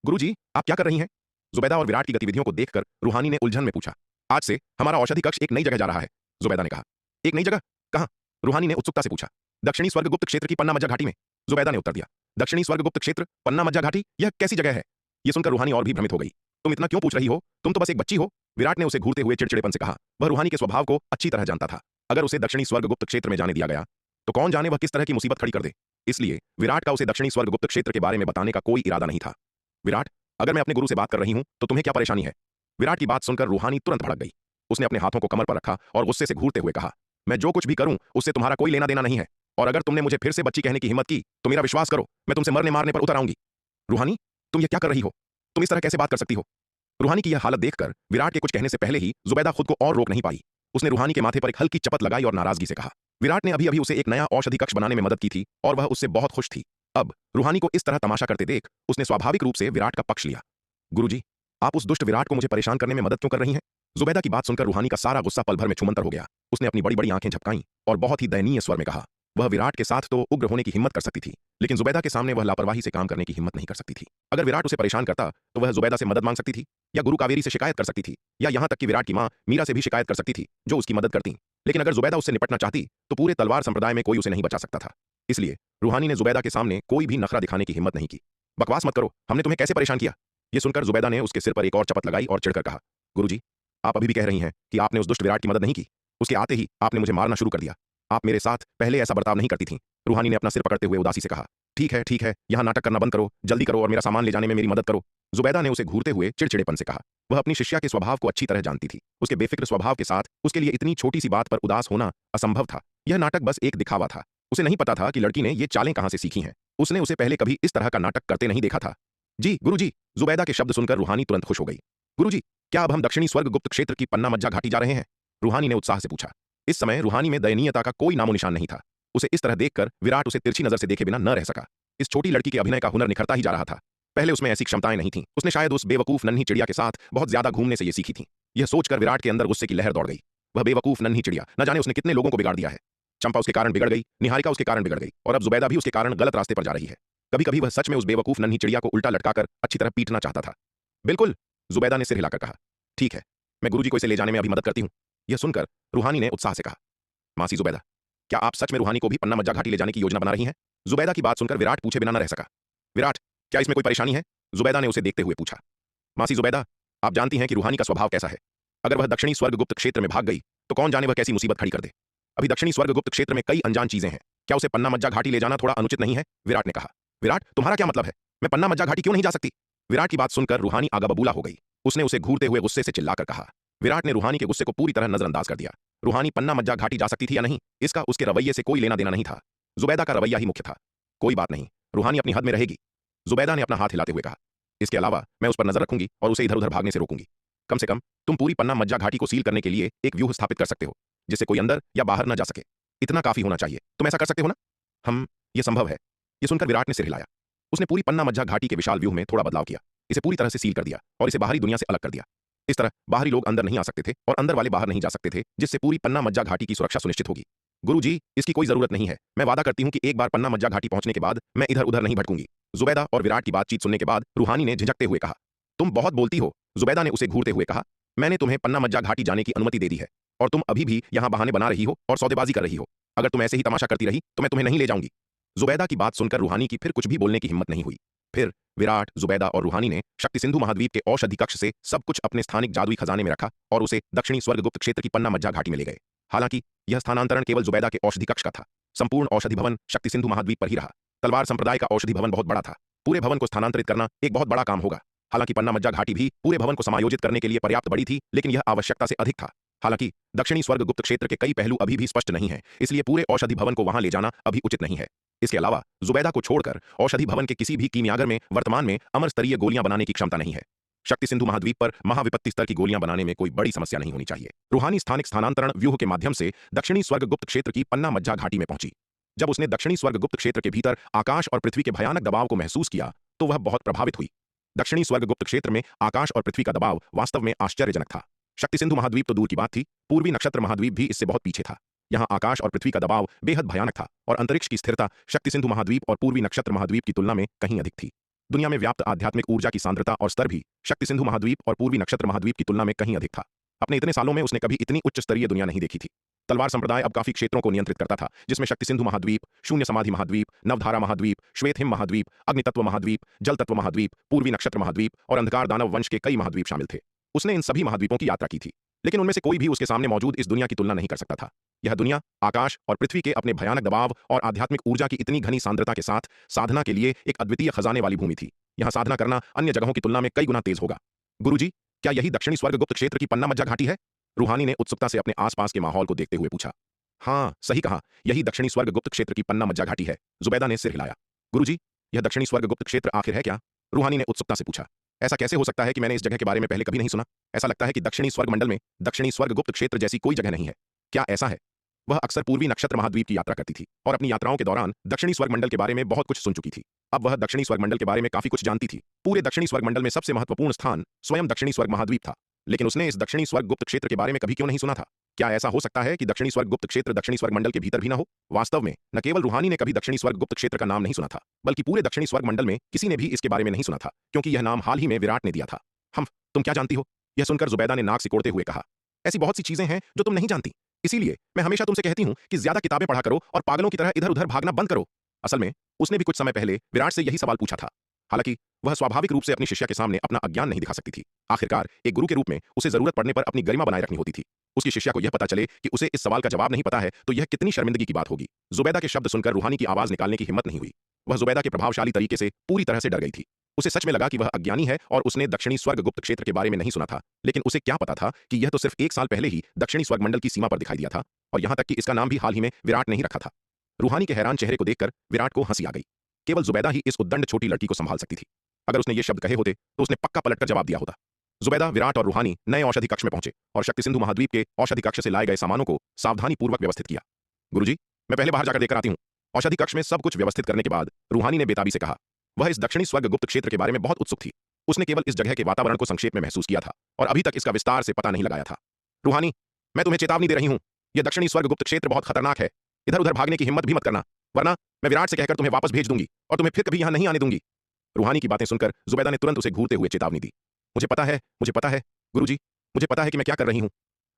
गुरुजी, आप क्या कर रही हैं? जुबैदा और विराट की गतिविधियों को देखकर रूहानी ने उलझन में पूछा। आज से हमारा औषधि कक्ष एक नई जगह जा रहा है, जुबैदा ने कहा। एक नई जगह? कहां? रूहानी ने उत्सुकता से पूछा। दक्षिणी स्वर्गगुप्त क्षेत्र की पन्ना मज्जा घाटी में, जुबैदा ने उत्तर दिया। दक्षिणी स्वर्गगुप्त क्षेत्र, पन्ना मज्जा घाटी, यह कैसी जगह है? यह सुनकर रूहानी और भी भ्रमित हो गई। तुम इतना क्यों पूछ रही हो? तुम तो बस एक बच्ची हो। विराट ने उसे घूरते हुए चिड़चिड़ेपन से कहा। वह रूहानी के स्वभाव को अच्छी तरह जानता था। अगर उसे दक्षिणी स्वर्गगुप्त क्षेत्र में जाने दिया गया तो कौन जाने वह किस तरह की मुसीबत खड़ी कर दे। इसलिए विराट का उसे दक्षिणी स्वर्गगुप्त क्षेत्र के बारे में बताने का कोई इरादा नहीं था। विराट, अगर मैं अपने गुरु से बात कर रही हूं तो तुम्हें क्या परेशानी है? विराट की बात सुनकर रूहानी तुरंत भड़क गई। उसने अपने हाथों को कमर पर रखा और गुस्से से घूरते हुए कहा, मैं जो कुछ भी करूं उससे तुम्हारा कोई लेना देना नहीं है, और अगर तुमने मुझे फिर से बच्ची कहने की हिम्मत की तो मेरा विश्वास करो, मैं तुमसे मरने मारने पर उतर आऊंगी। रूहानी, तुम ये क्या कर रही हो? तुम इस तरह कैसे बात कर सकती हो? रूहानी की यह हालत देखकर विराट के कुछ कहने से पहले ही जुबैदा खुद को और रोक नहीं पाई। उसने रूहानी के माथे पर एक हल्की चपत लगाई और नाराजगी से कहा। विराट ने अभी अभी उसे एक नया औषधि कक्ष बनाने में मदद की थी और वह उससे बहुत खुश थी। अब रूहानी को इस तरह तमाशा करते देख उसने स्वाभाविक रूप से विराट का पक्ष लिया। गुरुजी, आप उस दुष्ट विराट को मुझे परेशान करने में मदद क्यों कर रही हैं? जुबैदा की बात सुनकर रूहानी का सारा गुस्सा पल भर में छुमंतर हो गया। उसने अपनी बड़ी बड़ी आंखें झपकाईं और बहुत ही दयनीय स्वर में कहा। वह विराट के साथ तो उग्र होने की हिम्मत कर सकती थी, लेकिन जुबैदा के सामने वह लापरवाही से काम करने की हिम्मत नहीं कर सकती थी। अगर विराट उसे परेशान करता तो वह जुबैदा से मदद मांग सकती थी, या गुरु कावेरी से शिकायत कर सकती थी, या यहां तक कि विराट की मां मीरा से भी शिकायत कर सकती थी, जो उसकी मदद करती। लेकिन अगर जुबैदा उससे निपटना चाहती तो पूरे तलवार संप्रदाय में कोई उसे नहीं बचा सकता था। इसलिए रूहानी ने जुबैदा के सामने कोई भी नखरा दिखाने की हिम्मत नहीं की। बकवास मत करो, हमने तुम्हें कैसे परेशान किया? यह सुनकर जुबैदा ने उसके सिर पर एक और चपत लगाई और चिढ़कर कहा, गुरुजी, आप अभी भी कह रही हैं कि आपने उस दुष्ट विराट की मदद नहीं की। उसके आते ही आपने मुझे मारना शुरू कर दिया। आप मेरे साथ पहले ऐसा बर्ताव नहीं करती थीं। रूहानी ने अपना सिर पकड़ते हुए उदासी से कहा। ठीक है, यहां नाटक करना बंद करो, जल्दी करो और मेरा सामान ले जाने में मेरी मदद करो। जुबैदा ने उसे घूरते हुए चिड़चिड़ेपन से कहा। वह अपनी शिष्या के स्वभाव को अच्छी तरह जानती थी। उसके बेफिक्र स्वभाव के साथ उसके लिए इतनी छोटी सी बात पर उदास होना असंभव था। यह नाटक बस एक दिखावा था। उसे नहीं पता था कि लड़की ने ये चालें कहां से सीखी हैं। उसने उसे पहले कभी इस तरह का नाटक करते नहीं देखा था। जी गुरुजी, जुबैदा के शब्द सुनकर रूहानी तुरंत खुश हो गई। गुरुजी, क्या अब हम दक्षिणी स्वर्गगुप्त क्षेत्र की पन्ना मज्जा घाटी जा रहे हैं? रूहानी ने उत्साह से पूछा। इस समय रूहानी में दयनीयता का कोई नामो निशान नहीं था। उसे इस तरह देखकर विराट उसे तिरछी नजर से देखे बिना न रह सका। इस छोटी लड़की के अभिनय का हुनर निखरता ही जा रहा था। पहले उसमें ऐसी क्षमताएं नहीं थीं। उसने शायद उस बेवकूफ नन्ही चिड़िया के साथ बहुत ज्यादा घूमने से ये सीखी थी। यह सोचकर विराट के अंदर गुस्से की लहर दौड़ गई। वह बेवकूफ नन्ही चिड़िया, न जाने उसने कितने लोगों को बिगाड़ दिया है। चंपा उसके कारण बिगड़ गई, निहारिका उसके कारण बिगड़ गई, और अब जुबैदा भी उसके कारण गलत रास्ते पर जा रही है। कभी कभी वह सच में उस बेवकूफ नन्ही चिड़िया को उल्टा लटकाकर अच्छी तरह पीटना चाहता था। बिल्कुल, जुबैदा ने सिर हिलाकर कहा। ठीक है, मैं गुरुजी को इसे ले जाने में अभी मदद करती हूं। यह सुनकर रूहानी ने उत्साह से कहा। मासी जुबैदा, क्या आप सच में रूहानी को भी पन्ना मज्जा घाटी ले जाने की योजना बना रही हैं? जुबैदा की बात सुनकर विराट पूछे बिना न रह सका। विराट, क्या इसमें कोई परेशानी है? जुबैदा ने उसे देखते हुए पूछा। मासी जुबैदा, आप जानती हैं कि रूहानी का स्वभाव कैसा है। अगर वह दक्षिणी स्वर्गगुप्त क्षेत्र में भाग गई तो कौन जाने वह कैसी मुसीबत खड़ी कर दे। अभी दक्षिणी स्वर्गगुप्त क्षेत्र में कई अनजान चीजें हैं। क्या उसे पन्ना मज्जा घाटी ले जाना थोड़ा अनुचित नहीं है? विराट ने कहा। विराट, तुम्हारा क्या मतलब है? मैं पन्ना मज्जा घाटी क्यों नहीं जा सकती? विराट की बात सुनकर रूहानी आगा बबूला हो गई। उसने उसे घूरते हुए गुस्से से चिल्लाकर कहा। विराट ने रूहानी के गुस्से को पूरी तरह नजरअंदाज कर दिया। रूहानी पन्ना मज्जा घाटी जा सकती थी या नहीं, इसका उसके रवैये से कोई लेना देना नहीं था। जुबैदा का रवैया ही मुख्य था। कोई बात नहीं, रूहानी अपनी हद में रहेगी, जुबैदा ने अपना हाथ हिलाते हुए कहा। इसके अलावा मैं उस पर नजर रखूंगी और उसे इधर उधर भागने से रोकूंगी। कम से कम तुम पूरी पन्ना मज्जा घाटी को सील करने के लिए एक व्यूह स्थापित कर सकते हो, जिससे कोई अंदर या बाहर न जा सके। इतना काफी होना चाहिए। तुम ऐसा कर सकते हो ना? यह संभव है। यह सुनकर विराट ने सिर हिलाया। उसने पूरी पन्ना मज्जा घाटी के विशाल व्यूह में थोड़ा बदलाव किया। इसे पूरी तरह से सील कर दिया और इसे बाहरी दुनिया से अलग कर दिया। इस तरह बाहरी लोग अंदर नहीं आ सकते थे और अंदर वाले बाहर नहीं जा सकते थे, जिससे पूरी पन्ना मज्जा घाटी की सुरक्षा सुनिश्चित होगी। गुरुजी, इसकी कोई जरूरत नहीं है। मैं वादा करती हूं कि एक बार पन्ना मज्जा घाटी पहुंचने के बाद मैं इधर उधर नहीं भटकूंगी। जुबैदा और विराट की बातचीत सुनने के बाद रूहानी ने झिझकते हुए कहा। तुम बहुत बोलती हो, जुबैदा ने उसे घूरते हुए कहा। मैंने तुम्हें पन्ना मज्जा घाटी जाने की अनुमति दे दी है और तुम अभी भी यहां बहाने बना रही हो और सौदेबाजी कर रही हो। अगर तुम ऐसे ही तमाशा करती रही तो मैं तुम्हें नहीं ले जाऊंगी। जुबैदा की बात सुनकर रूहानी की फिर कुछ भी बोलने की हिम्मत नहीं हुई। फिर विराट, जुबैदा और रूहानी ने शक्ति सिंधु महाद्वीप के औषधि कक्ष से सब कुछ अपने स्थानिक जादुई खजाने में रखा और उसे दक्षिणी स्वर्गगुप्त क्षेत्र की पन्ना मज्जा घाटी में ले गए। हालांकि यह स्थानांतरण केवल जुबैदा के औषधि कक्ष का था। संपूर्ण औषधि भवन शक्ति सिंधु महाद्वीप पर ही रहा। तलवार संप्रदाय का औषधि भवन बहुत बड़ा था। पूरे भवन को स्थानांतरित करना एक बहुत बड़ा काम होगा। हालांकि पन्ना मज्जा घाटी भी पूरे भवन को समायोजित करने के लिए पर्याप्त बड़ी थी, लेकिन यह आवश्यकता से अधिक था। हालांकि दक्षिणी स्वर्गगुप्त क्षेत्र के कई पहलू अभी भी स्पष्ट नहीं है, इसलिए पूरे औषधि भवन को वहां ले जाना अभी उचित नहीं है। इसके अलावा जुबैदा को छोड़कर औषधि भवन के किसी भी कीमियागर में वर्तमान में अमर स्तरीय गोलियां बनाने की क्षमता नहीं है। शक्ति सिंधु महाद्वीप पर महाविपत्ति स्तर की गोलियां बनाने में कोई बड़ी समस्या नहीं होनी चाहिए। रूहानी स्थानिक स्थानांतरण व्यूह के माध्यम से दक्षिणी स्वर्गगुप्त क्षेत्र की पन्ना मज्जा घाटी में पहुंची। जब उसने दक्षिणी स्वर्गगुप्त क्षेत्र के भीतर आकाश और पृथ्वी के भयानक दबाव को महसूस किया तो वह बहुत प्रभावित हुई। दक्षिणी स्वर्गगुप्त क्षेत्र में आकाश और पृथ्वी का दबाव वास्तव में आश्चर्यजनक था। शक्ति सिंधु महाद्वीप तो दूर की बात थी, पूर्वी नक्षत्र महाद्वीप भी इससे बहुत पीछे था। यहाँ आकाश और पृथ्वी का दबाव बेहद भयानक था और अंतरिक्ष की स्थिरता शक्ति सिंधु महाद्वीप और पूर्वी नक्षत्र महाद्वीप की तुलना में कहीं अधिक थी। दुनिया में व्याप्त आध्यात्मिक ऊर्जा की सांद्रता और स्तर भी शक्ति सिंधु महाद्वीप और पूर्वी नक्षत्र महाद्वीप की तुलना में कहीं अधिक था। अपने इतने सालों में उसने कभी इतनी उच्च स्तरीय दुनिया नहीं देखी थी। तलवार संप्रदाय अब काफी क्षेत्रों को नियंत्रित करता था, जिसमें शक्ति सिंधु महाद्वीप, शून्य समाधि महाद्वीप, नवधारा महाद्वीप, श्वेत हिम महाद्वीप, अग्नितत्व महाद्वीप, जल तत्व महाद्वीप, पूर्वी नक्षत्र महाद्वीप और अंधकार दानव वंश के कई महाद्वीप शामिल थे। उसने इन सभी महाद्वीपों की यात्रा की थी, लेकिन उनमें से कोई भी उसके सामने मौजूद इस दुनिया की तुलना नहीं कर सकता था। यह दुनिया आकाश और पृथ्वी के अपने भयानक दबाव और आध्यात्मिक ऊर्जा की इतनी घनी सांद्रता के साथ साधना के लिए एक अद्वितीय खजाने वाली भूमि थी। यहाँ साधना करना अन्य जगहों की तुलना में कई गुना तेज होगा। गुरुजी, क्या यही दक्षिणी स्वर्गगुप्त क्षेत्र की पन्ना मज्जा घाटी है? रूहानी ने उत्सुकता से अपने आसपास के माहौल को देखते हुए पूछा। हाँ, सही कहा, यही दक्षिणी स्वर्गगुप्त क्षेत्र की पन्ना मज्जा घाटी है। जुबैदा ने सिर हिलाया। गुरुजी, यह दक्षिणी स्वर्गगुप्त क्षेत्र आखिर है क्या? रूहानी ने उत्सुकता से पूछा। ऐसा कैसे हो सकता है कि मैंने इस जगह के बारे में पहले कभी नहीं सुना? ऐसा लगता है कि दक्षिणी स्वर्गमंडल में दक्षिणी स्वर्गगुप्त क्षेत्र जैसी कोई जगह नहीं है। क्या ऐसा है? वह अक्सर पूर्वी नक्षत्र महाद्वीप की यात्रा करती थी और अपनी यात्राओं के दौरान दक्षिणी स्वर्गमंडल के बारे में बहुत कुछ सुन चुकी थी। अब वह दक्षिणी स्वर्गमंडल के बारे में काफी कुछ जानती थी। पूरे दक्षिणी स्वर्गमंडल में सबसे महत्वपूर्ण स्थान स्वयं दक्षिणी स्वर्ग महाद्वीप था, लेकिन उसने इस दक्षिणी स्वर्गगुप्त क्षेत्र के बारे में कभी क्यों नहीं सुना था? क्या ऐसा हो सकता है कि दक्षिणी स्वर्गगुप्त क्षेत्र दक्षिणी स्वर्गमंडल के भीतर भी न हो? वास्तव में न केवल रूहानी ने कभी दक्षिणी स्वर्गगुप्त क्षेत्र का नाम नहीं सुना था, बल्कि पूरे दक्षिणी स्वर्गमंडल में किसी ने भी इसके बारे में नहीं सुना था, क्योंकि यह नाम हाल ही में विराट ने दिया था। हम तुम क्या जानती हो? यह सुनकर जुबैदा ने नाक सिकोड़ते हुए कहा। ऐसी बहुत सी चीजें हैं जो तुम नहीं जानती, इसीलिए मैं हमेशा तुमसे कहती हूं कि ज्यादा किताबें पढ़ा करो और पागलों की तरह इधर उधर भागना बंद करो। असल में उसने भी कुछ समय पहले विराट से यही सवाल पूछा था। हालांकि वह स्वाभाविक रूप से अपनी शिष्या के सामने अपना अज्ञान नहीं दिखा सकती थी। आखिरकार एक गुरु के रूप में उसे जरूरत पड़ने पर अपनी गरिमा बनाए रखनी होती थी। उसकी शिष्या को यह पता चले कि उसे इस सवाल का जवाब नहीं पता है तो यह कितनी शर्मिंदगी की बात होगी। जुबैदा के शब्द सुनकर रूहानी की आवाज निकालने की हिम्मत नहीं हुई। वह जुबैदा के प्रभावशाली तरीके से पूरी तरह से डर गई थी। उसे सच में लगा कि वह अज्ञानी है और उसने दक्षिणी स्वर्गगुप्त क्षेत्र के बारे में नहीं सुना था, लेकिन उसे क्या पता था कि यह तो सिर्फ एक साल पहले ही दक्षिणी स्वर्गमंडल की सीमा पर दिखाई दिया था और यहां तक कि इसका नाम भी हाल ही में विराट ने ही रखा था। रूहानी के हैरान चेहरे को देखकर विराट को हंसी आ गई। केवल जुबैदा ही इस उद्दंड छोटी लड़की को संभाल सकती थी। अगर उसने ये शब्द कहे होते तो उसने पक्का पलटकर जवाब दिया होता। जुबैदा, विराट और रूहानी नए औषधि कक्ष में पहुंचे और शक्ति सिंधु महाद्वीप के औषधि कक्ष से लाए गए सामानों को सावधानी पूर्वक व्यवस्थित किया। गुरुजी, मैं पहले बाहर जाकर देखकर आती हूँ। औषधि कक्ष में सब कुछ व्यवस्थित करने के बाद रूहानी ने बेताबी से कहा। वह इस दक्षिणी स्वर्गगुप्त क्षेत्र के बारे में बहुत उत्सुक थी। उसने केवल इस जगह के वातावरण को संक्षेप में महसूस किया था और अभी तक इसका विस्तार से पता नहीं लगाया था। रूहानी, मैं तुम्हें चेतावनी दे रही हूँ, यह दक्षिणी स्वर्गगुप्त क्षेत्र बहुत खतरनाक है। इधर उधर भागने की हिम्मत भी मत करना, वरना मैं विराट से कहकर तुम्हें वापस भेज दूंगी और तुम्हें फिर कभी यहां नहीं आने दूंगी। रूहानी की बातें सुनकर जुबैदा ने तुरंत उसे घूरते हुए चेतावनी दी। मुझे पता है गुरुजी, मुझे पता है कि मैं क्या कर रही हूँ।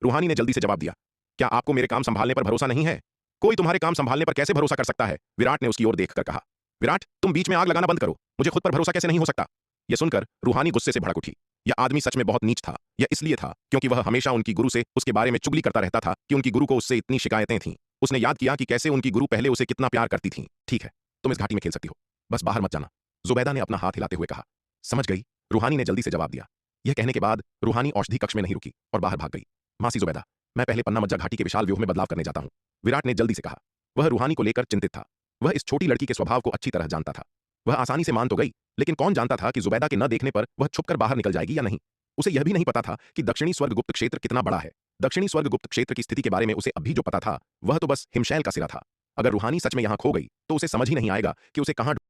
रूहानी ने जल्दी से जवाब दिया। क्या आपको मेरे काम संभालने पर भरोसा नहीं है? कोई तुम्हारे काम संभालने पर कैसे भरोसा कर सकता है? विराट ने उसकी ओर देखकर कहा। विराट, तुम बीच में आग लगाना बंद करो। मुझे खुद पर भरोसा कैसे नहीं हो सकता? यह सुनकर रूहानी गुस्से से भड़क उठी। यह आदमी सच में बहुत नीच था। यह इसलिए था क्योंकि वह हमेशा उनकी गुरु से उसके बारे में चुगली करता रहता था कि उनकी गुरु को उससे इतनी शिकायतें थीं। उसने याद किया कि कैसे उनकी गुरु पहले उसे कितना प्यार करती थीं। ठीक है, तुम इस घाटी में खेल सकती हो, बस बाहर मत जाना, जुबैदा ने अपना हाथ हिलाते हुए कहा। समझ गई, रूहानी ने जल्दी से जवाब दिया। यह कहने के बाद रूहानी औषधि कक्ष में नहीं रुकी और बाहर भाग गई। मासी जुबैदा, मैं पहले पन्ना मज्जा घाटी के विशाल व्यूह में बदलाव करने जाता हूं, विराट ने जल्दी से कहा। वह रूहानी को लेकर चिंतित था। वह इस छोटी लड़की के स्वभाव को अच्छी तरह जानता था। वह आसानी से मान तो गई, लेकिन कौन जानता था कि जुबैदा के न देखने पर वह छुपकर बाहर निकल जाएगी या नहीं। उसे यह भी नहीं पता था कि दक्षिणी स्वर्गगुप्त क्षेत्र कितना बड़ा है। दक्षिणी स्वर्गगुप्त क्षेत्र की स्थिति के बारे में उसे अभी जो पता था वह तो बस हिमशैल का सिरा था। अगर रूहानी सच में यहां खो गई तो उसे समझ ही नहीं आएगा कि उसे कहां